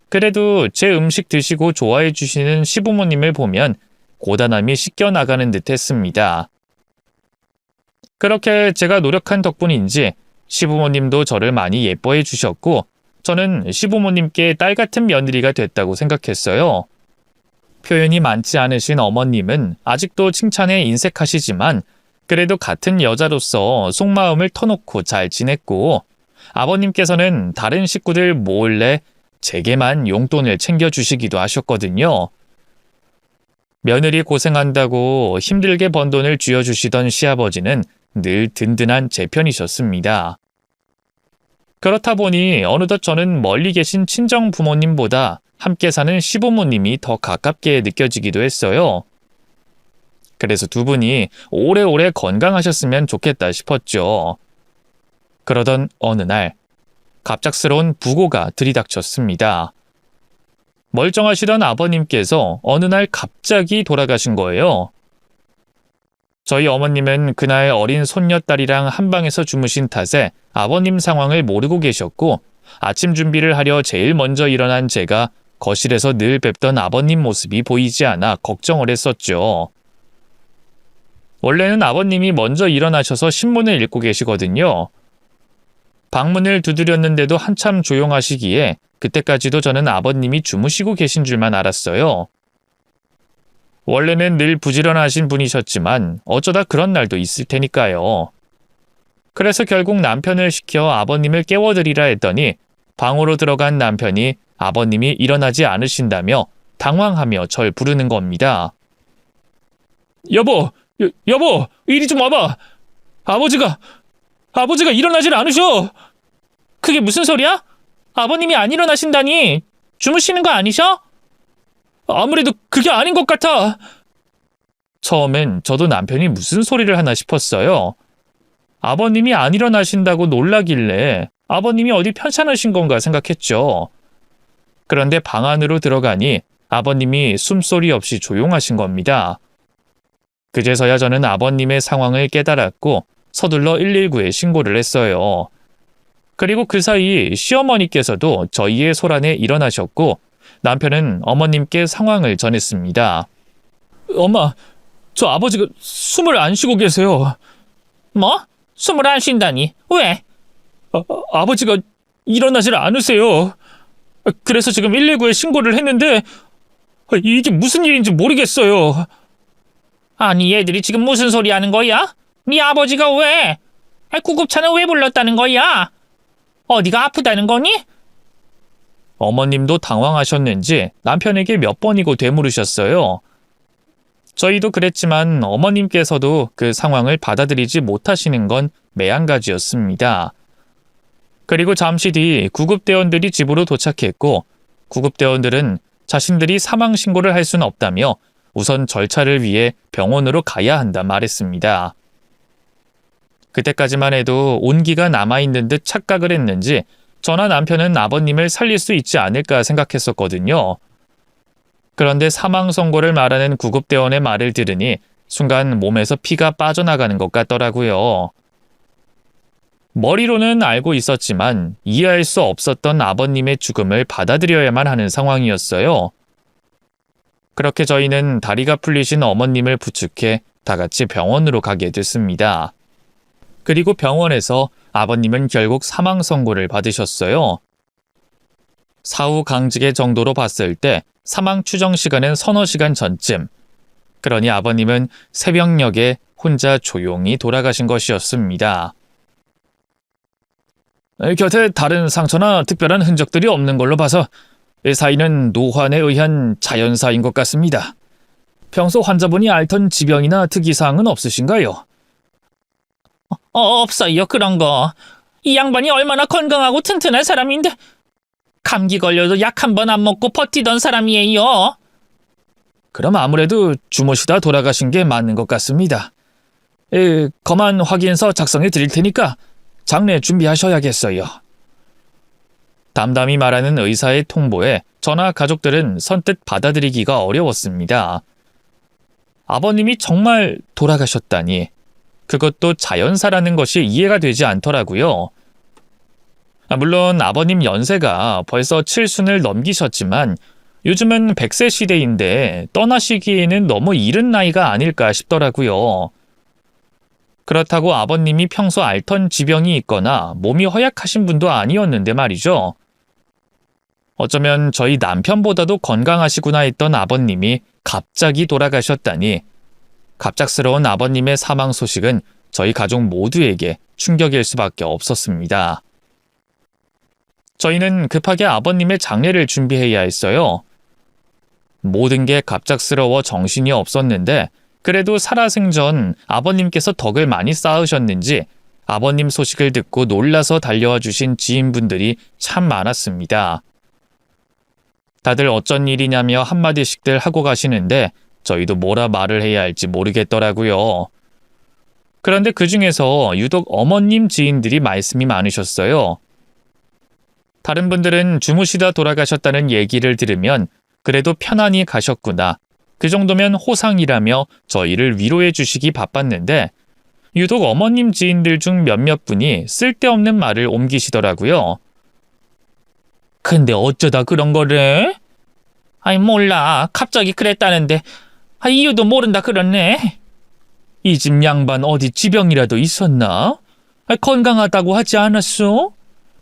그래도 제 음식 드시고 좋아해 주시는 시부모님을 보면 고단함이 씻겨나가는 듯 했습니다. 그렇게 제가 노력한 덕분인지 시부모님도 저를 많이 예뻐해 주셨고 저는 시부모님께 딸 같은 며느리가 됐다고 생각했어요. 표현이 많지 않으신 어머님은 아직도 칭찬에 인색하시지만 그래도 같은 여자로서 속마음을 터놓고 잘 지냈고 아버님께서는 다른 식구들 몰래 제게만 용돈을 챙겨주시기도 하셨거든요. 며느리 고생한다고 힘들게 번 돈을 쥐어주시던 시아버지는 늘 든든한 제 편이셨습니다. 그렇다 보니 어느덧 저는 멀리 계신 친정 부모님보다 함께 사는 시부모님이 더 가깝게 느껴지기도 했어요. 그래서 두 분이 오래오래 건강하셨으면 좋겠다 싶었죠. 그러던 어느 날 갑작스러운 부고가 들이닥쳤습니다. 멀쩡하시던 아버님께서 어느 날 갑자기 돌아가신 거예요. 저희 어머님은 그날 어린 손녀딸이랑 한 방에서 주무신 탓에 아버님 상황을 모르고 계셨고 아침 준비를 하려 제일 먼저 일어난 제가 거실에서 늘 뵙던 아버님 모습이 보이지 않아 걱정을 했었죠. 원래는 아버님이 먼저 일어나셔서 신문을 읽고 계시거든요. 방문을 두드렸는데도 한참 조용하시기에 그때까지도 저는 아버님이 주무시고 계신 줄만 알았어요. 원래는 늘 부지런하신 분이셨지만 어쩌다 그런 날도 있을 테니까요. 그래서 결국 남편을 시켜 아버님을 깨워드리라 했더니 방으로 들어간 남편이 아버님이 일어나지 않으신다며 당황하며 절 부르는 겁니다. 여보, 여보, 이리 좀 와봐. 아버지가 일어나질 않으셔. 그게 무슨 소리야? 아버님이 안 일어나신다니 주무시는 거 아니셔? 아무래도 그게 아닌 것 같아. 처음엔 저도 남편이 무슨 소리를 하나 싶었어요. 아버님이 안 일어나신다고 놀라길래 아버님이 어디 편찮으신 건가 생각했죠. 그런데 방 안으로 들어가니 아버님이 숨소리 없이 조용하신 겁니다. 그제서야 저는 아버님의 상황을 깨달았고 서둘러 119에 신고를 했어요. 그리고 그 사이 시어머니께서도 저희의 소란에 일어나셨고 남편은 어머님께 상황을 전했습니다. 엄마, 저 아버지가 숨을 안 쉬고 계세요. 뭐? 숨을 안 쉰다니? 왜? 아버지가 일어나질 않으세요. 그래서 지금 119에 신고를 했는데 이게 무슨 일인지 모르겠어요. 아니 얘들이 지금 무슨 소리 하는 거야? 네 아버지가 왜? 구급차는 왜 불렀다는 거야? 어디가 아프다는 거니? 어머님도 당황하셨는지 남편에게 몇 번이고 되물으셨어요. 저희도 그랬지만 어머님께서도 그 상황을 받아들이지 못하시는 건 매한가지였습니다. 그리고 잠시 뒤 구급대원들이 집으로 도착했고 구급대원들은 자신들이 사망신고를 할 수는 없다며 우선 절차를 위해 병원으로 가야 한다 말했습니다. 그때까지만 해도 온기가 남아있는 듯 착각을 했는지 저나 남편은 아버님을 살릴 수 있지 않을까 생각했었거든요. 그런데 사망 선고를 말하는 구급대원의 말을 들으니 순간 몸에서 피가 빠져나가는 것 같더라고요. 머리로는 알고 있었지만 이해할 수 없었던 아버님의 죽음을 받아들여야만 하는 상황이었어요. 그렇게 저희는 다리가 풀리신 어머님을 부축해 다 같이 병원으로 가게 됐습니다. 그리고 병원에서 아버님은 결국 사망 선고를 받으셨어요. 사후 강직의 정도로 봤을 때 사망 추정 시간은 서너 시간 전쯤. 그러니 아버님은 새벽녘에 혼자 조용히 돌아가신 것이었습니다. 곁에 다른 상처나 특별한 흔적들이 없는 걸로 봐서 사인은 노환에 의한 자연사인 것 같습니다. 평소 환자분이 앓던 지병이나 특이사항은 없으신가요? 없어요 그런 거. 이 양반이 얼마나 건강하고 튼튼한 사람인데 감기 걸려도 약 한 번 안 먹고 버티던 사람이에요. 그럼 아무래도 주무시다 돌아가신 게 맞는 것 같습니다. 검안 확인서 작성해 드릴 테니까 장례 준비하셔야겠어요. 담담히 말하는 의사의 통보에 저나 가족들은 선뜻 받아들이기가 어려웠습니다. 아버님이 정말 돌아가셨다니 그것도 자연사라는 것이 이해가 되지 않더라고요. 물론 아버님 연세가 벌써 7순을 넘기셨지만 요즘은 100세 시대인데 떠나시기에는 너무 이른 나이가 아닐까 싶더라고요. 그렇다고 아버님이 평소 앓던 지병이 있거나 몸이 허약하신 분도 아니었는데 말이죠. 어쩌면 저희 남편보다도 건강하시구나 했던 아버님이 갑자기 돌아가셨다니 갑작스러운 아버님의 사망 소식은 저희 가족 모두에게 충격일 수밖에 없었습니다. 저희는 급하게 아버님의 장례를 준비해야 했어요. 모든 게 갑작스러워 정신이 없었는데 그래도 살아생전 아버님께서 덕을 많이 쌓으셨는지 아버님 소식을 듣고 놀라서 달려와 주신 지인분들이 참 많았습니다. 다들 어쩐 일이냐며 한마디씩들 하고 가시는데 저희도 뭐라 말을 해야 할지 모르겠더라고요. 그런데 그 중에서 유독 어머님 지인들이 말씀이 많으셨어요. 다른 분들은 주무시다 돌아가셨다는 얘기를 들으면 그래도 편안히 가셨구나. 그 정도면 호상이라며 저희를 위로해 주시기 바빴는데 유독 어머님 지인들 중 몇몇 분이 쓸데없는 말을 옮기시더라고요. 근데 어쩌다 그런 거래? 아니 몰라. 갑자기 그랬다는데 이유도 모른다 그러네. 이 집 양반 어디 지병이라도 있었나? 건강하다고 하지 않았어?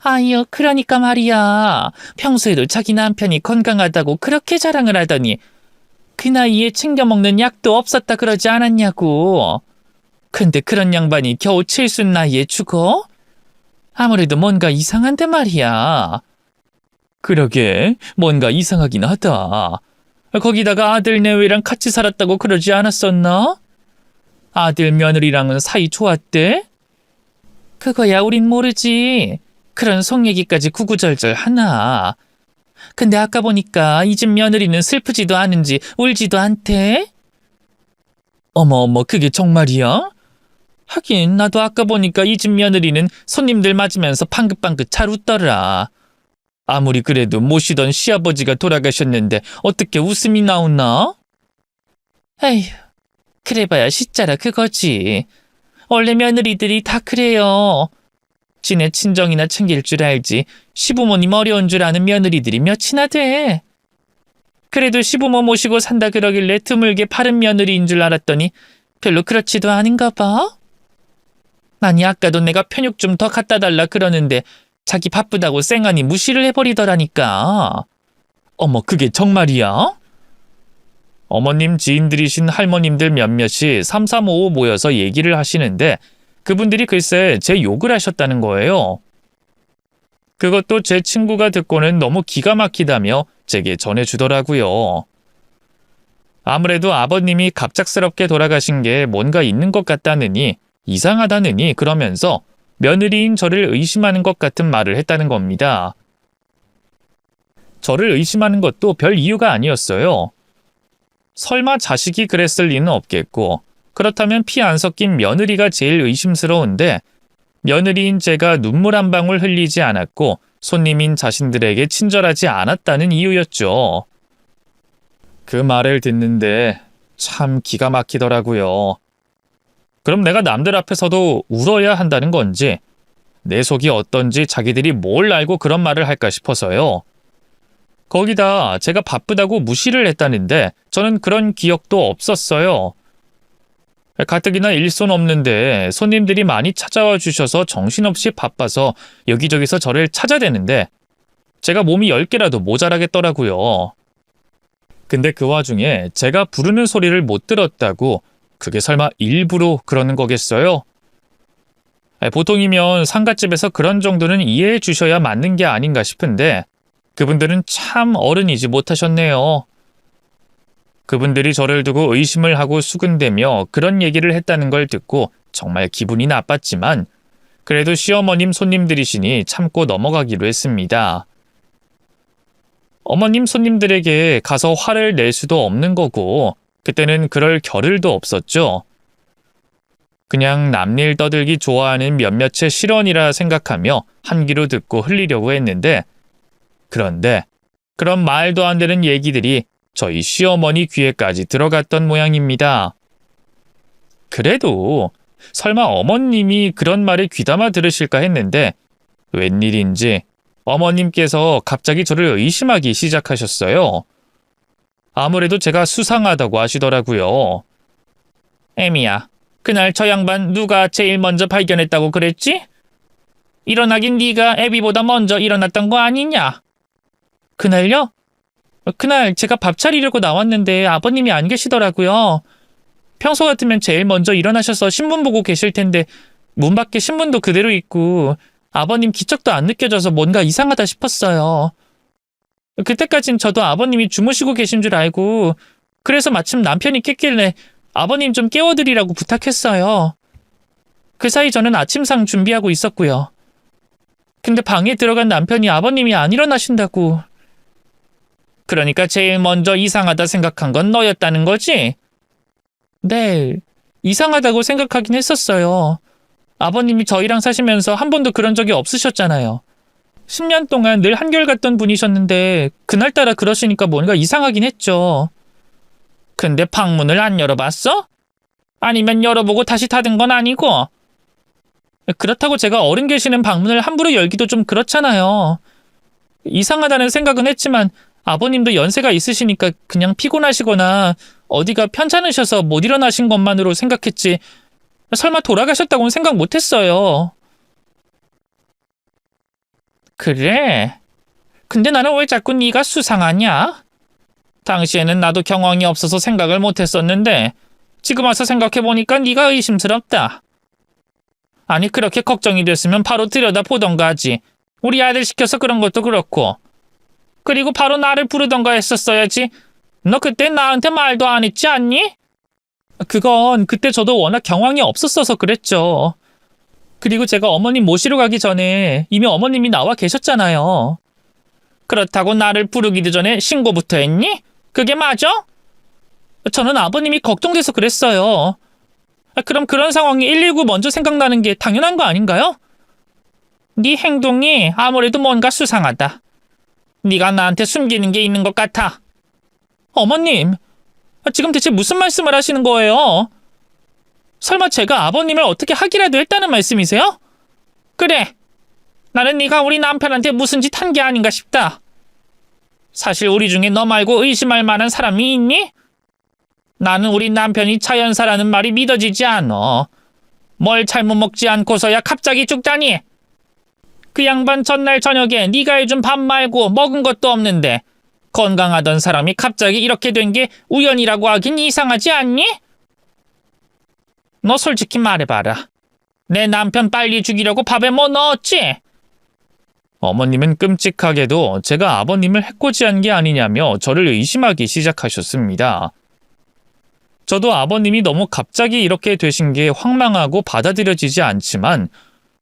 아유, 그러니까 말이야. 평소에도 자기 남편이 건강하다고 그렇게 자랑을 하더니 그 나이에 챙겨 먹는 약도 없었다 그러지 않았냐고. 근데 그런 양반이 겨우 70 나이에 죽어? 아무래도 뭔가 이상한데 말이야. 그러게, 뭔가 이상하긴 하다. 거기다가 아들 내외랑 같이 살았다고 그러지 않았었나? 아들 며느리랑은 사이 좋았대? 그거야 우린 모르지. 그런 속 얘기까지 구구절절 하나. 근데 아까 보니까 이 집 며느리는 슬프지도 않은지 울지도 않대. 어머, 그게 정말이야? 하긴 나도 아까 보니까 이 집 며느리는 손님들 맞으면서 방긋방긋 잘 웃더라. 아무리 그래도 모시던 시아버지가 돌아가셨는데 어떻게 웃음이 나오나? 에휴, 그래봐야 시자라 그거지. 원래 며느리들이 다 그래요. 지네 친정이나 챙길 줄 알지 시부모님 어려운 줄 아는 며느리들이 몇이나 돼. 그래도 시부모 모시고 산다 그러길래 드물게 바른 며느리인 줄 알았더니 별로 그렇지도 않은가 봐. 아니 아까도 내가 편육 좀 더 갖다 달라 그러는데 자기 바쁘다고 쌩하니 무시를 해버리더라니까. 어머, 그게 정말이야? 어머님 지인들이신 할머님들 몇몇이 삼삼오오 모여서 얘기를 하시는데 그분들이 글쎄 제 욕을 하셨다는 거예요. 그것도 제 친구가 듣고는 너무 기가 막히다며 제게 전해주더라고요. 아무래도 아버님이 갑작스럽게 돌아가신 게 뭔가 있는 것 같다느니 이상하다느니 그러면서 며느리인 저를 의심하는 것 같은 말을 했다는 겁니다. 저를 의심하는 것도 별 이유가 아니었어요. 설마 자식이 그랬을 리는 없겠고 그렇다면 피 안 섞인 며느리가 제일 의심스러운데 며느리인 제가 눈물 한 방울 흘리지 않았고 손님인 자신들에게 친절하지 않았다는 이유였죠. 그 말을 듣는데 참 기가 막히더라고요. 그럼 내가 남들 앞에서도 울어야 한다는 건지 내 속이 어떤지 자기들이 뭘 알고 그런 말을 할까 싶어서요. 거기다 제가 바쁘다고 무시를 했다는데 저는 그런 기억도 없었어요. 가뜩이나 일손 없는데 손님들이 많이 찾아와 주셔서 정신없이 바빠서 여기저기서 저를 찾아대는데 제가 몸이 10개라도 모자라겠더라고요. 근데 그 와중에 제가 부르는 소리를 못 들었다고 그게 설마 일부러 그러는 거겠어요? 보통이면 상갓집에서 그런 정도는 이해해 주셔야 맞는 게 아닌가 싶은데 그분들은 참 어른이지 못하셨네요. 그분들이 저를 두고 의심을 하고 수근대며 그런 얘기를 했다는 걸 듣고 정말 기분이 나빴지만 그래도 시어머님 손님들이시니 참고 넘어가기로 했습니다. 어머님 손님들에게 가서 화를 낼 수도 없는 거고 그때는 그럴 겨를도 없었죠. 그냥 남일 떠들기 좋아하는 몇몇의 실언이라 생각하며 한 귀로 듣고 흘리려고 했는데 그런데 그런 말도 안 되는 얘기들이 저희 시어머니 귀에까지 들어갔던 모양입니다. 그래도 설마 어머님이 그런 말을 귀담아 들으실까 했는데 웬일인지 어머님께서 갑자기 저를 의심하기 시작하셨어요. 아무래도 제가 수상하다고 하시더라고요. 애미야, 그날 저 양반 누가 제일 먼저 발견했다고 그랬지? 일어나긴 네가 애비보다 먼저 일어났던 거 아니냐? 그날요? 그날 제가 밥 차리려고 나왔는데 아버님이 안 계시더라고요. 평소 같으면 제일 먼저 일어나셔서 신문 보고 계실 텐데 문 밖에 신문도 그대로 있고 아버님 기척도 안 느껴져서 뭔가 이상하다 싶었어요. 그때까진 저도 아버님이 주무시고 계신 줄 알고 그래서 마침 남편이 깼길래 아버님 좀 깨워드리라고 부탁했어요. 그 사이 저는 아침상 준비하고 있었고요. 근데 방에 들어간 남편이 아버님이 안 일어나신다고. 그러니까 제일 먼저 이상하다 생각한 건 너였다는 거지? 네, 이상하다고 생각하긴 했었어요. 아버님이 저희랑 사시면서 한 번도 그런 적이 없으셨잖아요. 10년 동안 늘 한결같던 분이셨는데 그날따라 그러시니까 뭔가 이상하긴 했죠. 근데 방문을 안 열어봤어? 아니면 열어보고 다시 닫은 건 아니고? 그렇다고 제가 어른 계시는 방문을 함부로 열기도 좀 그렇잖아요. 이상하다는 생각은 했지만 아버님도 연세가 있으시니까 그냥 피곤하시거나 어디가 편찮으셔서 못 일어나신 것만으로 생각했지 설마 돌아가셨다고는 생각 못했어요. 그래? 근데 나는 왜 자꾸 네가 수상하냐? 당시에는 나도 경황이 없어서 생각을 못했었는데 지금 와서 생각해보니까 네가 의심스럽다. 아니 그렇게 걱정이 됐으면 바로 들여다보던가 하지. 우리 아들 시켜서 그런 것도 그렇고. 그리고 바로 나를 부르던가 했었어야지. 너 그때 나한테 말도 안 했지 않니? 그건 그때 저도 워낙 경황이 없었어서 그랬죠. 그리고 제가 어머님 모시러 가기 전에 이미 어머님이 나와 계셨잖아요. 그렇다고 나를 부르기도 전에 신고부터 했니? 그게 맞아? 저는 아버님이 걱정돼서 그랬어요. 그럼 그런 상황에 119 먼저 생각나는 게 당연한 거 아닌가요? 네 행동이 아무래도 뭔가 수상하다. 네가 나한테 숨기는 게 있는 것 같아. 어머님, 지금 대체 무슨 말씀을 하시는 거예요? 설마 제가 아버님을 어떻게 하기라도 했다는 말씀이세요? 그래, 나는 네가 우리 남편한테 무슨 짓 한 게 아닌가 싶다. 사실 우리 중에 너 말고 의심할 만한 사람이 있니? 나는 우리 남편이 자연사라는 말이 믿어지지 않아. 뭘 잘못 먹지 않고서야 갑자기 죽다니. 그 양반 전날 저녁에 네가 해준 밥 말고 먹은 것도 없는데 건강하던 사람이 갑자기 이렇게 된 게 우연이라고 하긴 이상하지 않니? 너 솔직히 말해봐라. 내 남편 빨리 죽이려고 밥에 뭐 넣었지? 어머님은 끔찍하게도 제가 아버님을 해코지한 게 아니냐며 저를 의심하기 시작하셨습니다. 저도 아버님이 너무 갑자기 이렇게 되신 게 황망하고 받아들여지지 않지만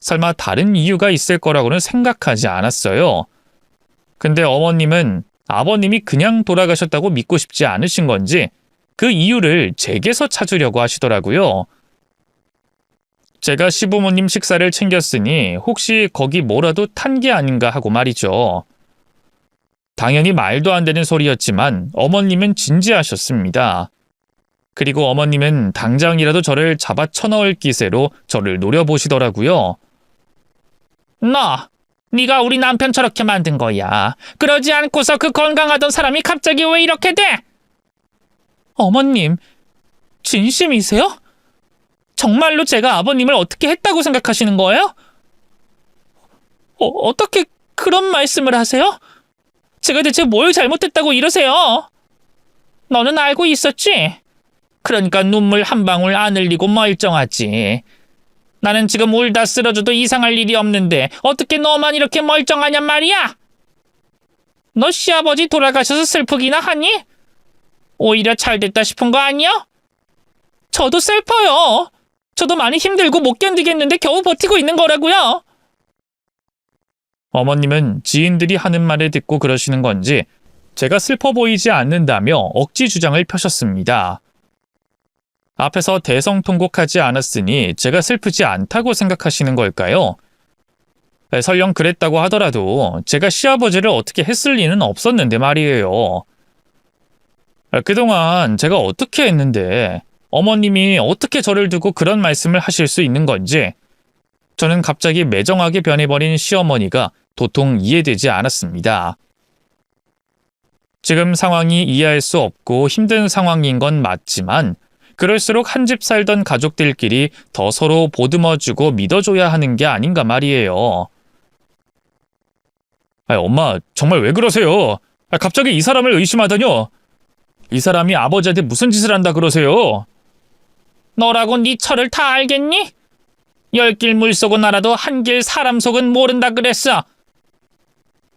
설마 다른 이유가 있을 거라고는 생각하지 않았어요. 근데 어머님은 아버님이 그냥 돌아가셨다고 믿고 싶지 않으신 건지 그 이유를 제게서 찾으려고 하시더라고요. 제가 시부모님 식사를 챙겼으니 혹시 거기 뭐라도 탄 게 아닌가 하고 말이죠. 당연히 말도 안 되는 소리였지만 어머님은 진지하셨습니다. 그리고 어머님은 당장이라도 저를 잡아 쳐넣을 기세로 저를 노려보시더라고요. 네가 우리 남편 저렇게 만든 거야. 그러지 않고서 그 건강하던 사람이 갑자기 왜 이렇게 돼? 어머님, 진심이세요? 정말로 제가 아버님을 어떻게 했다고 생각하시는 거예요? 어떻게 그런 말씀을 하세요? 제가 대체 뭘 잘못했다고 이러세요? 너는 알고 있었지? 그러니까 눈물 한 방울 안 흘리고 멀쩡하지. 나는 지금 울다 쓰러져도 이상할 일이 없는데 어떻게 너만 이렇게 멀쩡하냔 말이야? 너 시아버지 돌아가셔서 슬프기나 하니? 오히려 잘됐다 싶은 거 아니야? 저도 슬퍼요. 저도 많이 힘들고 못 견디겠는데 겨우 버티고 있는 거라고요. 어머님은 지인들이 하는 말을 듣고 그러시는 건지 제가 슬퍼 보이지 않는다며 억지 주장을 펴셨습니다. 앞에서 대성통곡하지 않았으니 제가 슬프지 않다고 생각하시는 걸까요? 설령 그랬다고 하더라도 제가 시아버지를 어떻게 했을 리는 없었는데 말이에요. 그동안 제가 어떻게 했는데 어머님이 어떻게 저를 두고 그런 말씀을 하실 수 있는 건지 저는 갑자기 매정하게 변해버린 시어머니가 도통 이해되지 않았습니다. 지금 상황이 이해할 수 없고 힘든 상황인 건 맞지만 그럴수록 한 집 살던 가족들끼리 더 서로 보듬어주고 믿어줘야 하는 게 아닌가 말이에요. 엄마, 정말 왜 그러세요? 갑자기 이 사람을 의심하다뇨? 이 사람이 아버지한테 무슨 짓을 한다 그러세요? 너라고 네 철을 다 알겠니? 10길 물속은 알아도 한 길 사람 속은 모른다 그랬어.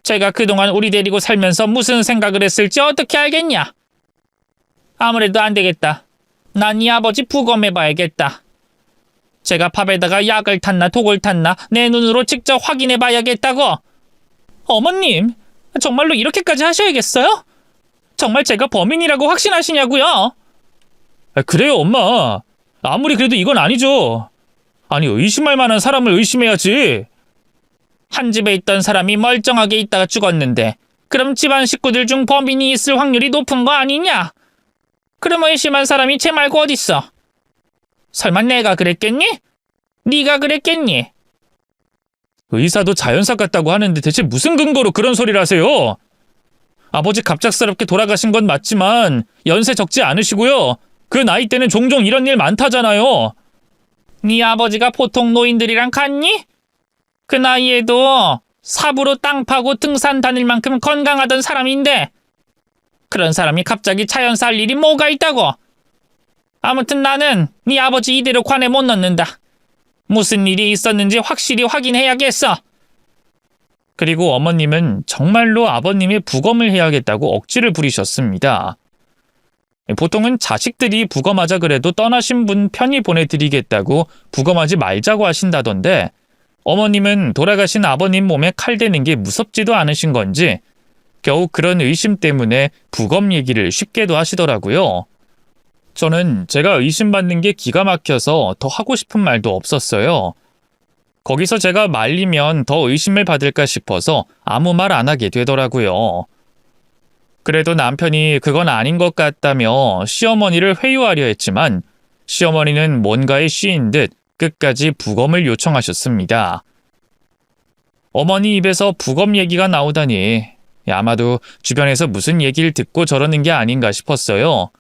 제가 그동안 우리 데리고 살면서 무슨 생각을 했을지 어떻게 알겠냐? 아무래도 안 되겠다. 난 이 아버지 부검해봐야겠다. 제가 밥에다가 약을 탔나 독을 탔나 내 눈으로 직접 확인해봐야겠다고. 어머님, 정말로 이렇게까지 하셔야겠어요? 정말 제가 범인이라고 확신하시냐고요? 그래요, 엄마. 아무리 그래도 이건 아니죠. 아니, 의심할 만한 사람을 의심해야지. 한 집에 있던 사람이 멀쩡하게 있다가 죽었는데 그럼 집안 식구들 중 범인이 있을 확률이 높은 거 아니냐? 그럼 의심한 사람이 쟤 말고 어딨어? 설마 내가 그랬겠니? 네가 그랬겠니? 의사도 자연사 같다고 하는데 대체 무슨 근거로 그런 소리를 하세요? 아버지 갑작스럽게 돌아가신 건 맞지만 연세 적지 않으시고요. 그 나이 때는 종종 이런 일 많다잖아요. 네 아버지가 보통 노인들이랑 같니? 그 나이에도 삽으로 땅 파고 등산 다닐 만큼 건강하던 사람인데 그런 사람이 갑자기 자연 살 일이 뭐가 있다고. 아무튼 나는 네 아버지 이대로 관에 못 넣는다. 무슨 일이 있었는지 확실히 확인해야겠어. 그리고 어머님은 정말로 아버님의 부검을 해야겠다고 억지를 부리셨습니다. 보통은 자식들이 부검하자 그래도 떠나신 분 편히 보내드리겠다고 부검하지 말자고 하신다던데 어머님은 돌아가신 아버님 몸에 칼 대는 게 무섭지도 않으신 건지 겨우 그런 의심 때문에 부검 얘기를 쉽게도 하시더라고요. 저는 제가 의심받는 게 기가 막혀서 더 하고 싶은 말도 없었어요. 거기서 제가 말리면 더 의심을 받을까 싶어서 아무 말 안 하게 되더라고요. 그래도 남편이 그건 아닌 것 같다며 시어머니를 회유하려 했지만 시어머니는 뭔가에 씌인 듯 끝까지 부검을 요청하셨습니다. 어머니 입에서 부검 얘기가 나오다니 아마도 주변에서 무슨 얘기를 듣고 저러는 게 아닌가 싶었어요.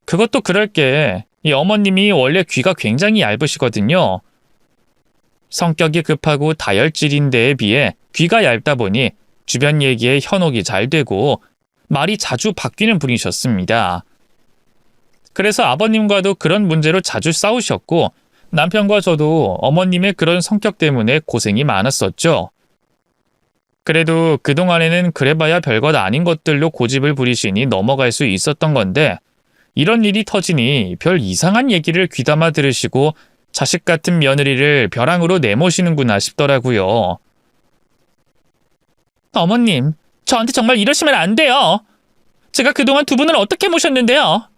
그것도 그럴 게 이 어머님이 원래 귀가 굉장히 얇으시거든요. 성격이 급하고 다혈질인데에 비해 귀가 얇다 보니 주변 얘기에 현혹이 잘 되고 말이 자주 바뀌는 분이셨습니다. 그래서 아버님과도 그런 문제로 자주 싸우셨고 남편과 저도 어머님의 그런 성격 때문에 고생이 많았었죠. 그래도 그동안에는 그래봐야 별것 아닌 것들로 고집을 부리시니 넘어갈 수 있었던 건데 이런 일이 터지니 별 이상한 얘기를 귀담아 들으시고 자식 같은 며느리를 벼랑으로 내모시는구나 싶더라고요. 어머님, 저한테 정말 이러시면 안 돼요. 제가 그동안 두 분을 어떻게 모셨는데요.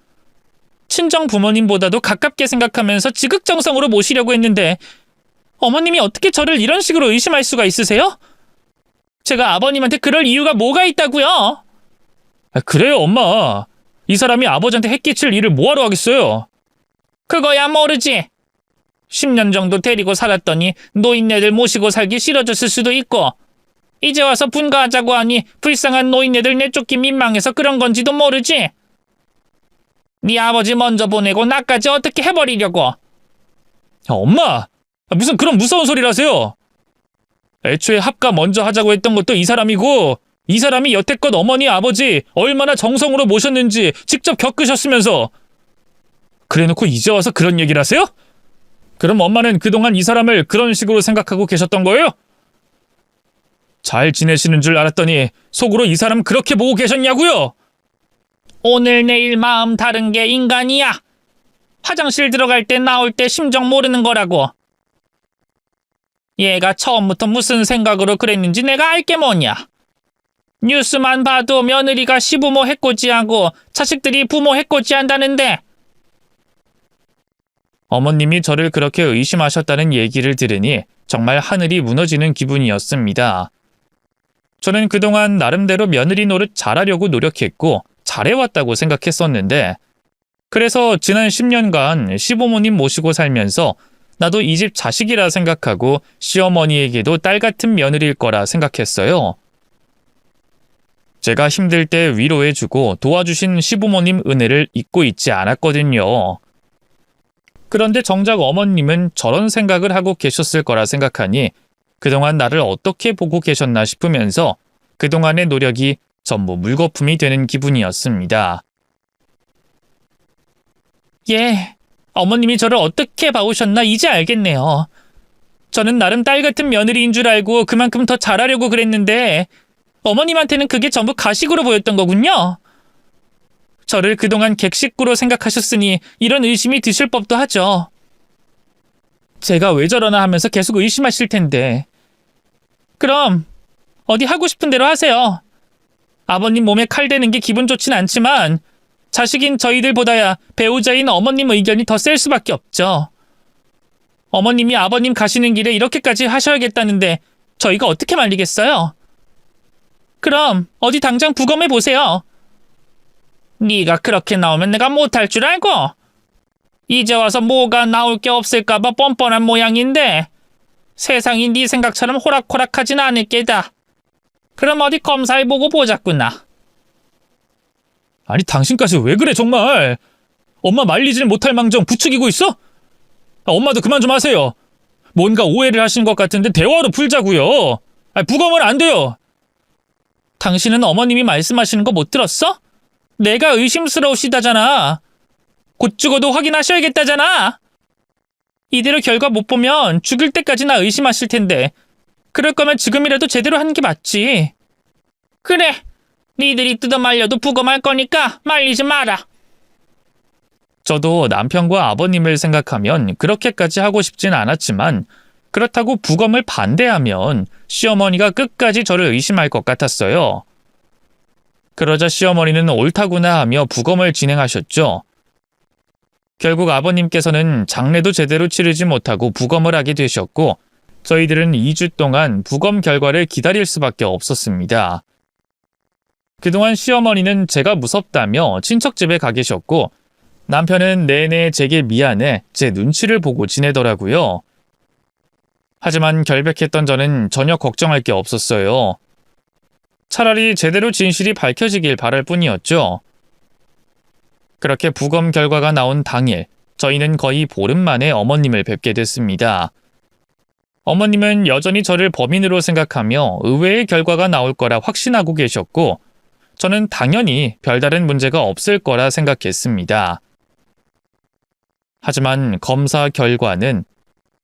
친정 부모님보다도 가깝게 생각하면서 지극정성으로 모시려고 했는데 어머님이 어떻게 저를 이런 식으로 의심할 수가 있으세요? 제가 아버님한테 그럴 이유가 뭐가 있다고요? 그래요, 엄마. 이 사람이 아버지한테 해끼칠 일을 뭐하러 하겠어요? 그거야 모르지. 10년 정도 데리고 살았더니 노인네들 모시고 살기 싫어졌을 수도 있고 이제 와서 분가하자고 하니 불쌍한 노인네들 내쫓기 민망해서 그런 건지도 모르지. 네 아버지 먼저 보내고 나까지 어떻게 해버리려고. 엄마, 무슨 그런 무서운 소리를 하세요. 애초에 합가 먼저 하자고 했던 것도 이 사람이고 이 사람이 여태껏 어머니 아버지 얼마나 정성으로 모셨는지 직접 겪으셨으면서 그래놓고 이제 와서 그런 얘기를 하세요? 그럼 엄마는 그동안 이 사람을 그런 식으로 생각하고 계셨던 거예요? 잘 지내시는 줄 알았더니 속으로 이 사람 그렇게 보고 계셨냐고요? 오늘 내일 마음 다른 게 인간이야. 화장실 들어갈 때 나올 때 심정 모르는 거라고. 얘가 처음부터 무슨 생각으로 그랬는지 내가 알게 뭐냐. 뉴스만 봐도 며느리가 시부모 해코지하고 자식들이 부모 해코지한다는데 어머님이 저를 그렇게 의심하셨다는 얘기를 들으니 정말 하늘이 무너지는 기분이었습니다. 저는 그동안 나름대로 며느리 노릇 잘하려고 노력했고 잘해왔다고 생각했었는데 그래서 지난 10년간 시부모님 모시고 살면서 나도 이 집 자식이라 생각하고 시어머니에게도 딸 같은 며느리일 거라 생각했어요. 제가 힘들 때 위로해주고 도와주신 시부모님 은혜를 잊고 있지 않았거든요. 그런데 정작 어머님은 저런 생각을 하고 계셨을 거라 생각하니 그동안 나를 어떻게 보고 계셨나 싶으면서 그동안의 노력이 전부 물거품이 되는 기분이었습니다. 예, 어머님이 저를 어떻게 봐오셨나 이제 알겠네요. 저는 나름 딸 같은 며느리인 줄 알고 그만큼 더 잘하려고 그랬는데 어머님한테는 그게 전부 가식으로 보였던 거군요. 저를 그동안 객식구로 생각하셨으니 이런 의심이 드실 법도 하죠. 제가 왜 저러나 하면서 계속 의심하실 텐데. 그럼 어디 하고 싶은 대로 하세요. 아버님 몸에 칼 대는 게 기분 좋진 않지만 자식인 저희들보다야 배우자인 어머님 의견이 더 셀 수밖에 없죠. 어머님이 아버님 가시는 길에 이렇게까지 하셔야겠다는데 저희가 어떻게 말리겠어요? 그럼 어디 당장 부검해 보세요. 네가 그렇게 나오면 내가 못할 줄 알고. 이제 와서 뭐가 나올 게 없을까 봐 뻔뻔한 모양인데 세상이 네 생각처럼 호락호락하진 않을 게다. 그럼 어디 검사해보고 보자꾸나. 아니, 당신까지 왜 그래, 정말? 엄마 말리질 못할 망정 부추기고 있어? 엄마도 그만 좀 하세요. 뭔가 오해를 하신 것 같은데 대화로 풀자고요. 부검은 안 돼요. 당신은 어머님이 말씀하시는 거 못 들었어? 내가 의심스러우시다잖아. 곧 죽어도 확인하셔야겠다잖아. 이대로 결과 못 보면 죽을 때까지나 의심하실 텐데 그럴 거면 지금이라도 제대로 하는 게 맞지. 그래, 니들이 뜯어말려도 부검할 거니까 말리지 마라. 저도 남편과 아버님을 생각하면 그렇게까지 하고 싶진 않았지만 그렇다고 부검을 반대하면 시어머니가 끝까지 저를 의심할 것 같았어요. 그러자 시어머니는 옳다구나 하며 부검을 진행하셨죠. 결국 아버님께서는 장례도 제대로 치르지 못하고 부검을 하게 되셨고 저희들은 2주 동안 부검 결과를 기다릴 수밖에 없었습니다. 그동안 시어머니는 제가 무섭다며 친척집에 가 계셨고 남편은 내내 제게 미안해 제 눈치를 보고 지내더라고요. 하지만 결백했던 저는 전혀 걱정할 게 없었어요. 차라리 제대로 진실이 밝혀지길 바랄 뿐이었죠. 그렇게 부검 결과가 나온 당일, 저희는 거의 보름 만에 어머님을 뵙게 됐습니다. 어머님은 여전히 저를 범인으로 생각하며 의외의 결과가 나올 거라 확신하고 계셨고, 저는 당연히 별다른 문제가 없을 거라 생각했습니다. 하지만 검사 결과는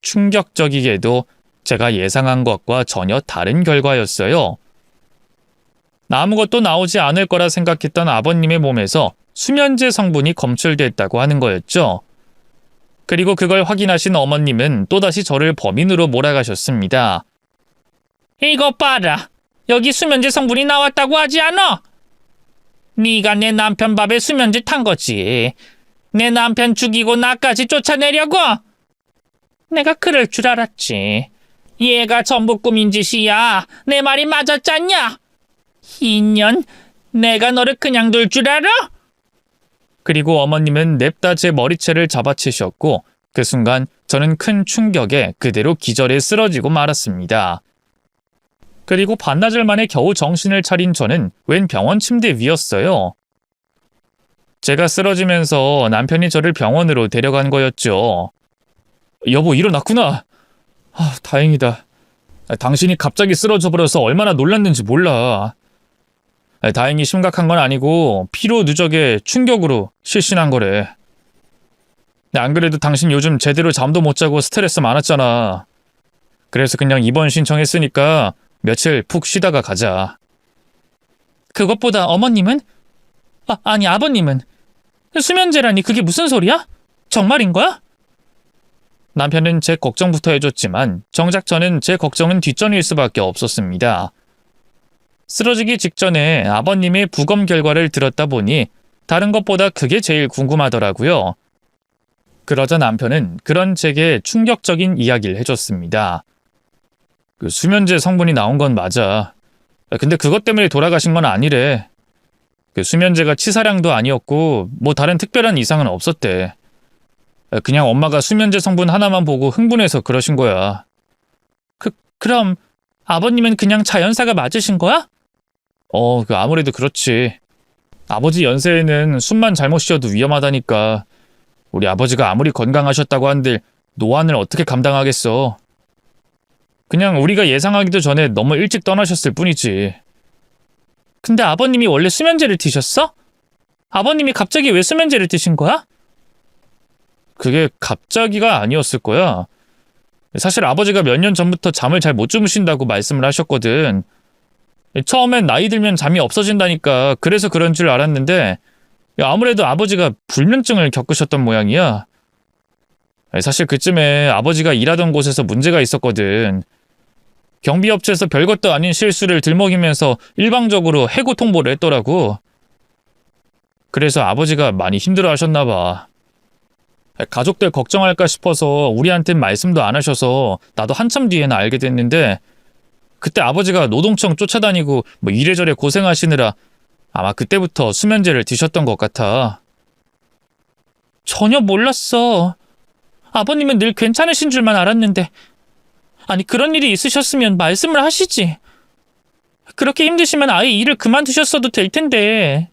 충격적이게도 제가 예상한 것과 전혀 다른 결과였어요. 아무것도 나오지 않을 거라 생각했던 아버님의 몸에서 수면제 성분이 검출됐다고 하는 거였죠. 그리고 그걸 확인하신 어머님은 또다시 저를 범인으로 몰아가셨습니다. 이거 봐라. 여기 수면제 성분이 나왔다고 하지 않아? 네가 내 남편 밥에 수면제 탄 거지. 내 남편 죽이고 나까지 쫓아내려고? 내가 그럴 줄 알았지. 얘가 전부 꾸민 짓이야. 내 말이 맞았잖냐? 인연, 내가 너를 그냥 둘 줄 알아? 그리고 어머님은 냅다 제 머리채를 잡아채셨고 그 순간 저는 큰 충격에 그대로 기절해 쓰러지고 말았습니다. 그리고 반나절 만에 겨우 정신을 차린 저는 웬 병원 침대 위였어요. 제가 쓰러지면서 남편이 저를 병원으로 데려간 거였죠. 여보, 일어났구나. 다행이다. 당신이 갑자기 쓰러져 버려서 얼마나 놀랐는지 몰라. 다행히 심각한 건 아니고 피로 누적의 충격으로 실신한 거래. 안 그래도 당신 요즘 제대로 잠도 못 자고 스트레스 많았잖아. 그래서 그냥 입원 신청했으니까 며칠 푹 쉬다가 가자. 그것보다 어머님은? 아니 아버님은? 수면제라니 그게 무슨 소리야? 정말인 거야? 남편은 제 걱정부터 해줬지만 정작 저는 제 걱정은 뒷전일 수밖에 없었습니다. 쓰러지기 직전에 아버님의 부검 결과를 들었다 보니 다른 것보다 그게 제일 궁금하더라고요. 그러자 남편은 그런 제게 충격적인 이야기를 해줬습니다. 그 수면제 성분이 나온 건 맞아. 근데 그것 때문에 돌아가신 건 아니래. 그 수면제가 치사량도 아니었고 뭐 다른 특별한 이상은 없었대. 그냥 엄마가 수면제 성분 하나만 보고 흥분해서 그러신 거야. 그럼 아버님은 그냥 자연사가 맞으신 거야? 아무래도 그렇지. 아버지 연세에는 숨만 잘못 쉬어도 위험하다니까. 우리 아버지가 아무리 건강하셨다고 한들 노안을 어떻게 감당하겠어. 그냥 우리가 예상하기도 전에 너무 일찍 떠나셨을 뿐이지. 근데 아버님이 원래 수면제를 드셨어? 아버님이 갑자기 왜 수면제를 드신 거야? 그게 갑자기가 아니었을 거야. 사실 아버지가 몇 년 전부터 잠을 잘 못 주무신다고 말씀을 하셨거든. 처음엔 나이 들면 잠이 없어진다니까 그래서 그런 줄 알았는데 아무래도 아버지가 불면증을 겪으셨던 모양이야. 사실 그쯤에 아버지가 일하던 곳에서 문제가 있었거든. 경비업체에서 별것도 아닌 실수를 들먹이면서 일방적으로 해고 통보를 했더라고. 그래서 아버지가 많이 힘들어하셨나 봐. 가족들 걱정할까 싶어서 우리한텐 말씀도 안 하셔서 나도 한참 뒤에는 알게 됐는데 그때 아버지가 노동청 쫓아다니고 뭐 이래저래 고생하시느라 아마 그때부터 수면제를 드셨던 것 같아. 전혀 몰랐어. 아버님은 늘 괜찮으신 줄만 알았는데. 아니 그런 일이 있으셨으면 말씀을 하시지. 그렇게 힘드시면 아예 일을 그만두셨어도 될 텐데.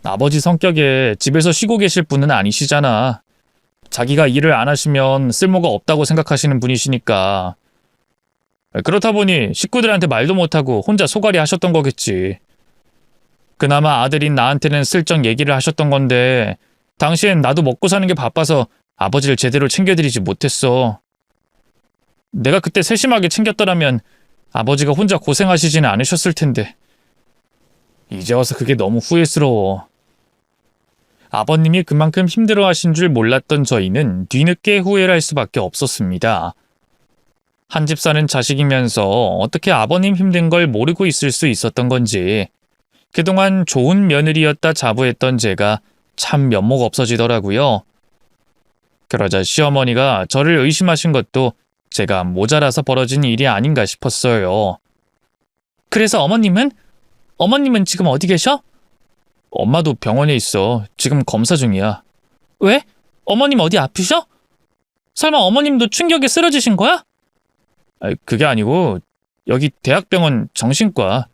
아버지 성격에 집에서 쉬고 계실 분은 아니시잖아. 자기가 일을 안 하시면 쓸모가 없다고 생각하시는 분이시니까. 그렇다 보니 식구들한테 말도 못하고 혼자 소갈이 하셨던 거겠지. 그나마 아들인 나한테는 슬쩍 얘기를 하셨던 건데 당시엔 나도 먹고 사는 게 바빠서 아버지를 제대로 챙겨드리지 못했어. 내가 그때 세심하게 챙겼더라면 아버지가 혼자 고생하시지는 않으셨을 텐데. 이제 와서 그게 너무 후회스러워. 아버님이 그만큼 힘들어하신 줄 몰랐던 저희는 뒤늦게 후회를 할 수밖에 없었습니다. 한 집 사는 자식이면서 어떻게 아버님 힘든 걸 모르고 있을 수 있었던 건지 그동안 좋은 며느리였다 자부했던 제가 참 면목 없어지더라고요. 그러자 시어머니가 저를 의심하신 것도 제가 모자라서 벌어진 일이 아닌가 싶었어요. 그래서 어머님은 지금 어디 계셔? 엄마도 병원에 있어. 지금 검사 중이야. 왜? 어머님 어디 아프셔? 설마 어머님도 충격에 쓰러지신 거야? 그게 아니고 여기 대학병원 정신과.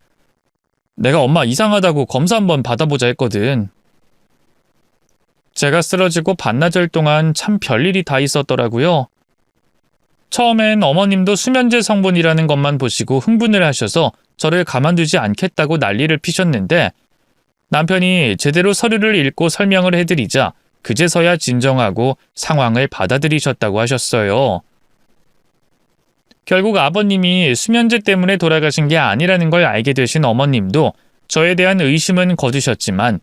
내가 엄마 이상하다고 검사 한번 받아보자 했거든. 제가 쓰러지고 반나절 동안 참 별일이 다 있었더라고요. 처음엔 어머님도 수면제 성분이라는 것만 보시고 흥분을 하셔서 저를 가만두지 않겠다고 난리를 피셨는데 남편이 제대로 서류를 읽고 설명을 해드리자 그제서야 진정하고 상황을 받아들이셨다고 하셨어요. 결국 아버님이 수면제 때문에 돌아가신 게 아니라는 걸 알게 되신 어머님도 저에 대한 의심은 거두셨지만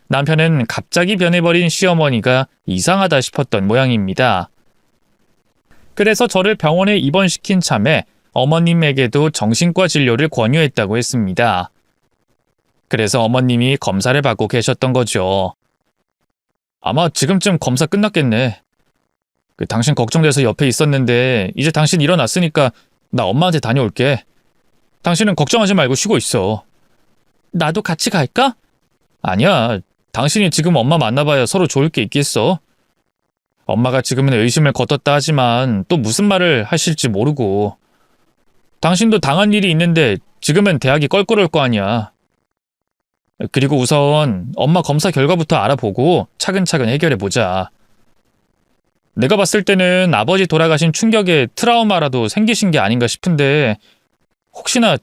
남편은 갑자기 변해버린 시어머니가 이상하다 싶었던 모양입니다. 그래서 저를 병원에 입원시킨 참에 어머님에게도 정신과 진료를 권유했다고 했습니다. 그래서 어머님이 검사를 받고 계셨던 거죠. 아마 지금쯤 검사 끝났겠네. 당신 걱정돼서 옆에 있었는데 이제 당신 일어났으니까 나 엄마한테 다녀올게. 당신은 걱정하지 말고 쉬고 있어. 나도 같이 갈까? 아니야. 당신이 지금 엄마 만나봐야 서로 좋을 게 있겠어. 엄마가 지금은 의심을 걷었다 하지만 또 무슨 말을 하실지 모르고. 당신도 당한 일이 있는데 지금은 대학이 껄끄러울 거 아니야. 그리고 우선 엄마 검사 결과부터 알아보고 차근차근 해결해보자. 내가 봤을 때는 아버지 돌아가신 충격에 트라우마라도 생기신 게 아닌가 싶은데 혹시나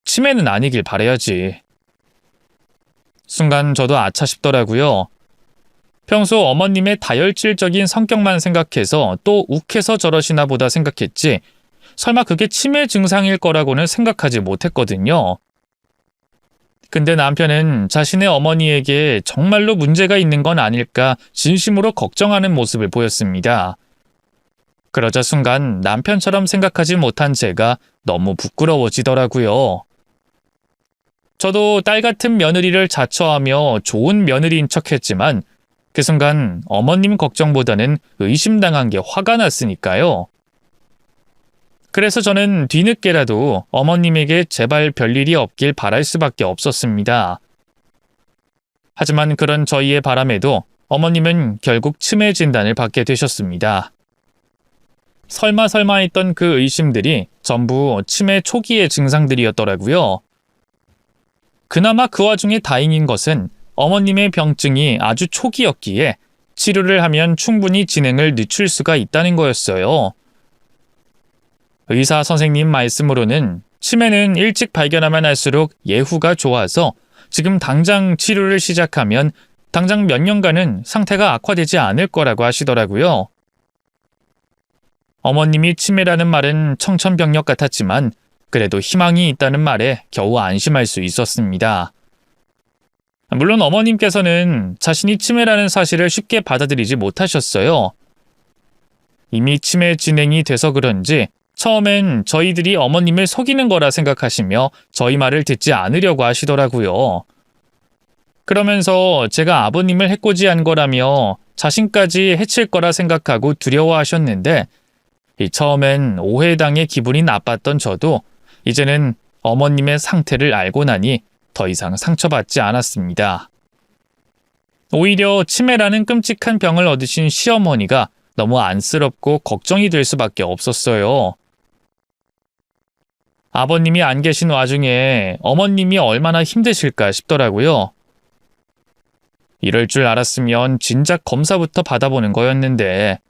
치매는 아니길 바라야지. 순간 저도 아차 싶더라고요. 평소 어머님의 다혈질적인 성격만 생각해서 또 욱해서 저러시나 보다 생각했지 설마 그게 치매 증상일 거라고는 생각하지 못했거든요. 근데 남편은 자신의 어머니에게 정말로 문제가 있는 건 아닐까 진심으로 걱정하는 모습을 보였습니다. 그러자 순간 남편처럼 생각하지 못한 제가 너무 부끄러워지더라고요. 저도 딸 같은 며느리를 자처하며 좋은 며느리인 척했지만 그 순간 어머님 걱정보다는 의심당한 게 화가 났으니까요. 그래서 저는 뒤늦게라도 어머님에게 제발 별일이 없길 바랄 수밖에 없었습니다. 하지만 그런 저희의 바람에도 어머님은 결국 치매 진단을 받게 되셨습니다. 설마 했던 그 의심들이 전부 치매 초기의 증상들이었더라고요. 그나마 그 와중에 다행인 것은 어머님의 병증이 아주 초기였기에 치료를 하면 충분히 진행을 늦출 수가 있다는 거였어요. 의사 선생님 말씀으로는 치매는 일찍 발견하면 할수록 예후가 좋아서 지금 당장 치료를 시작하면 당장 몇 년간은 상태가 악화되지 않을 거라고 하시더라고요. 어머님이 치매라는 말은 청천벽력 같았지만 그래도 희망이 있다는 말에 겨우 안심할 수 있었습니다. 물론 어머님께서는 자신이 치매라는 사실을 쉽게 받아들이지 못하셨어요. 이미 치매 진행이 돼서 그런지 처음엔 저희들이 어머님을 속이는 거라 생각하시며 저희 말을 듣지 않으려고 하시더라고요. 그러면서 제가 아버님을 해코지한 거라며 자신까지 해칠 거라 생각하고 두려워하셨는데 처음엔 오해당해 기분이 나빴던 저도 이제는 어머님의 상태를 알고 나니 더 이상 상처받지 않았습니다. 오히려 치매라는 끔찍한 병을 얻으신 시어머니가 너무 안쓰럽고 걱정이 될 수밖에 없었어요. 아버님이 안 계신 와중에 어머님이 얼마나 힘드실까 싶더라고요. 이럴 줄 알았으면 진작 검사부터 받아보는 거였는데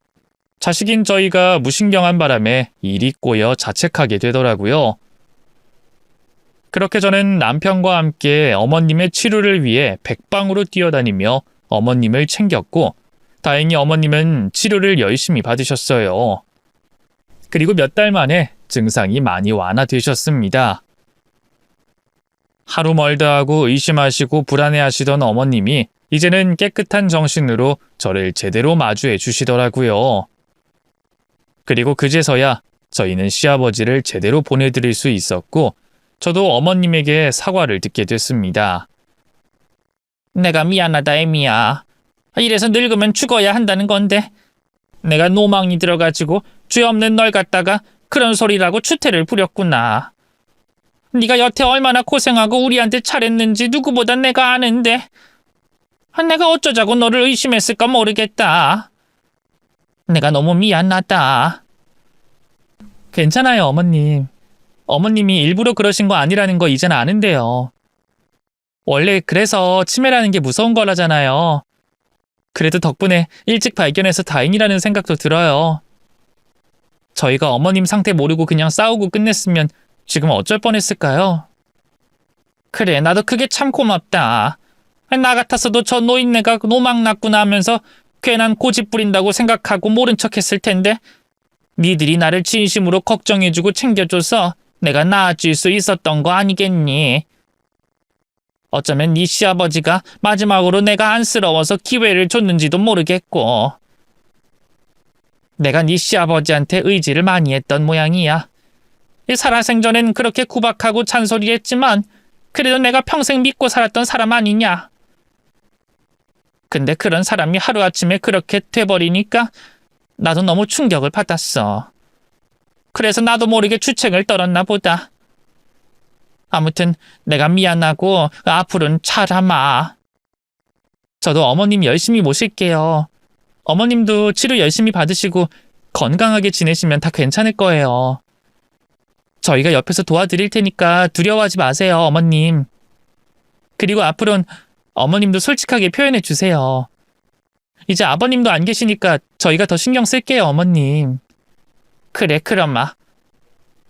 자식인 저희가 무신경한 바람에 일이 꼬여 자책하게 되더라고요. 그렇게 저는 남편과 함께 어머님의 치료를 위해 백방으로 뛰어다니며 어머님을 챙겼고 다행히 어머님은 치료를 열심히 받으셨어요. 그리고 몇 달 만에 증상이 많이 완화되셨습니다. 하루 멀다 하고 의심하시고 불안해하시던 어머님이 이제는 깨끗한 정신으로 저를 제대로 마주해 주시더라고요. 그리고 그제서야 저희는 시아버지를 제대로 보내드릴 수 있었고 저도 어머님에게 사과를 듣게 됐습니다. 내가 미안하다, 에미야. 이래서 늙으면 죽어야 한다는 건데 내가 노망이 들어가지고 죄 없는 널 갖다가 그런 소리라고 추태를 부렸구나. 네가 여태 얼마나 고생하고 우리한테 잘했는지 누구보다 내가 아는데 내가 어쩌자고 너를 의심했을까 모르겠다. 내가 너무 미안하다. 괜찮아요, 어머님. 어머님이 일부러 그러신 거 아니라는 거 이젠 아는데요. 원래 그래서 치매라는 게 무서운 거라잖아요. 그래도 덕분에 일찍 발견해서 다행이라는 생각도 들어요. 저희가 어머님 상태 모르고 그냥 싸우고 끝냈으면 지금 어쩔 뻔했을까요? 그래, 나도 그게 참 고맙다. 나 같았어도 저 노인네가 노망 났구나 하면서 괜한 고집 부린다고 생각하고 모른 척했을 텐데 니들이 나를 진심으로 걱정해주고 챙겨줘서 내가 나아질 수 있었던 거 아니겠니? 어쩌면 네 시아버지가 마지막으로 내가 안쓰러워서 기회를 줬는지도 모르겠고 내가 네 시아버지한테 의지를 많이 했던 모양이야. 살아생전엔 그렇게 구박하고 잔소리했지만 그래도 내가 평생 믿고 살았던 사람 아니냐. 근데 그런 사람이 하루아침에 그렇게 돼버리니까 나도 너무 충격을 받았어. 그래서 나도 모르게 주책을 떨었나 보다. 아무튼 내가 미안하고 앞으로는 잘하마. 저도 어머님 열심히 모실게요. 어머님도 치료 열심히 받으시고 건강하게 지내시면 다 괜찮을 거예요. 저희가 옆에서 도와드릴 테니까 두려워하지 마세요, 어머님. 그리고 앞으로는 어머님도 솔직하게 표현해 주세요. 이제 아버님도 안 계시니까 저희가 더 신경 쓸게요, 어머님. 그래, 그럼아.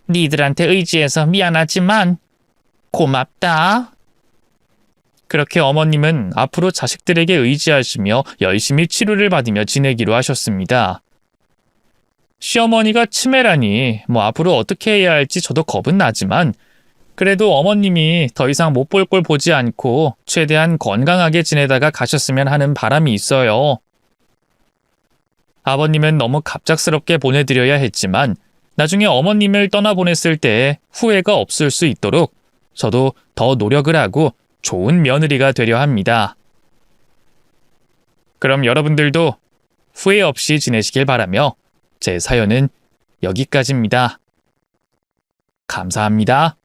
니들한테 의지해서 미안하지만 고맙다. 그렇게 어머님은 앞으로 자식들에게 의지하시며 열심히 치료를 받으며 지내기로 하셨습니다. 시어머니가 치매라니 앞으로 어떻게 해야 할지 저도 겁은 나지만 그래도 어머님이 더 이상 못 볼 꼴 보지 않고 최대한 건강하게 지내다가 가셨으면 하는 바람이 있어요. 아버님은 너무 갑작스럽게 보내드려야 했지만 나중에 어머님을 떠나보냈을 때 후회가 없을 수 있도록 저도 더 노력을 하고 좋은 며느리가 되려 합니다. 그럼 여러분들도 후회 없이 지내시길 바라며 제 사연은 여기까지입니다. 감사합니다.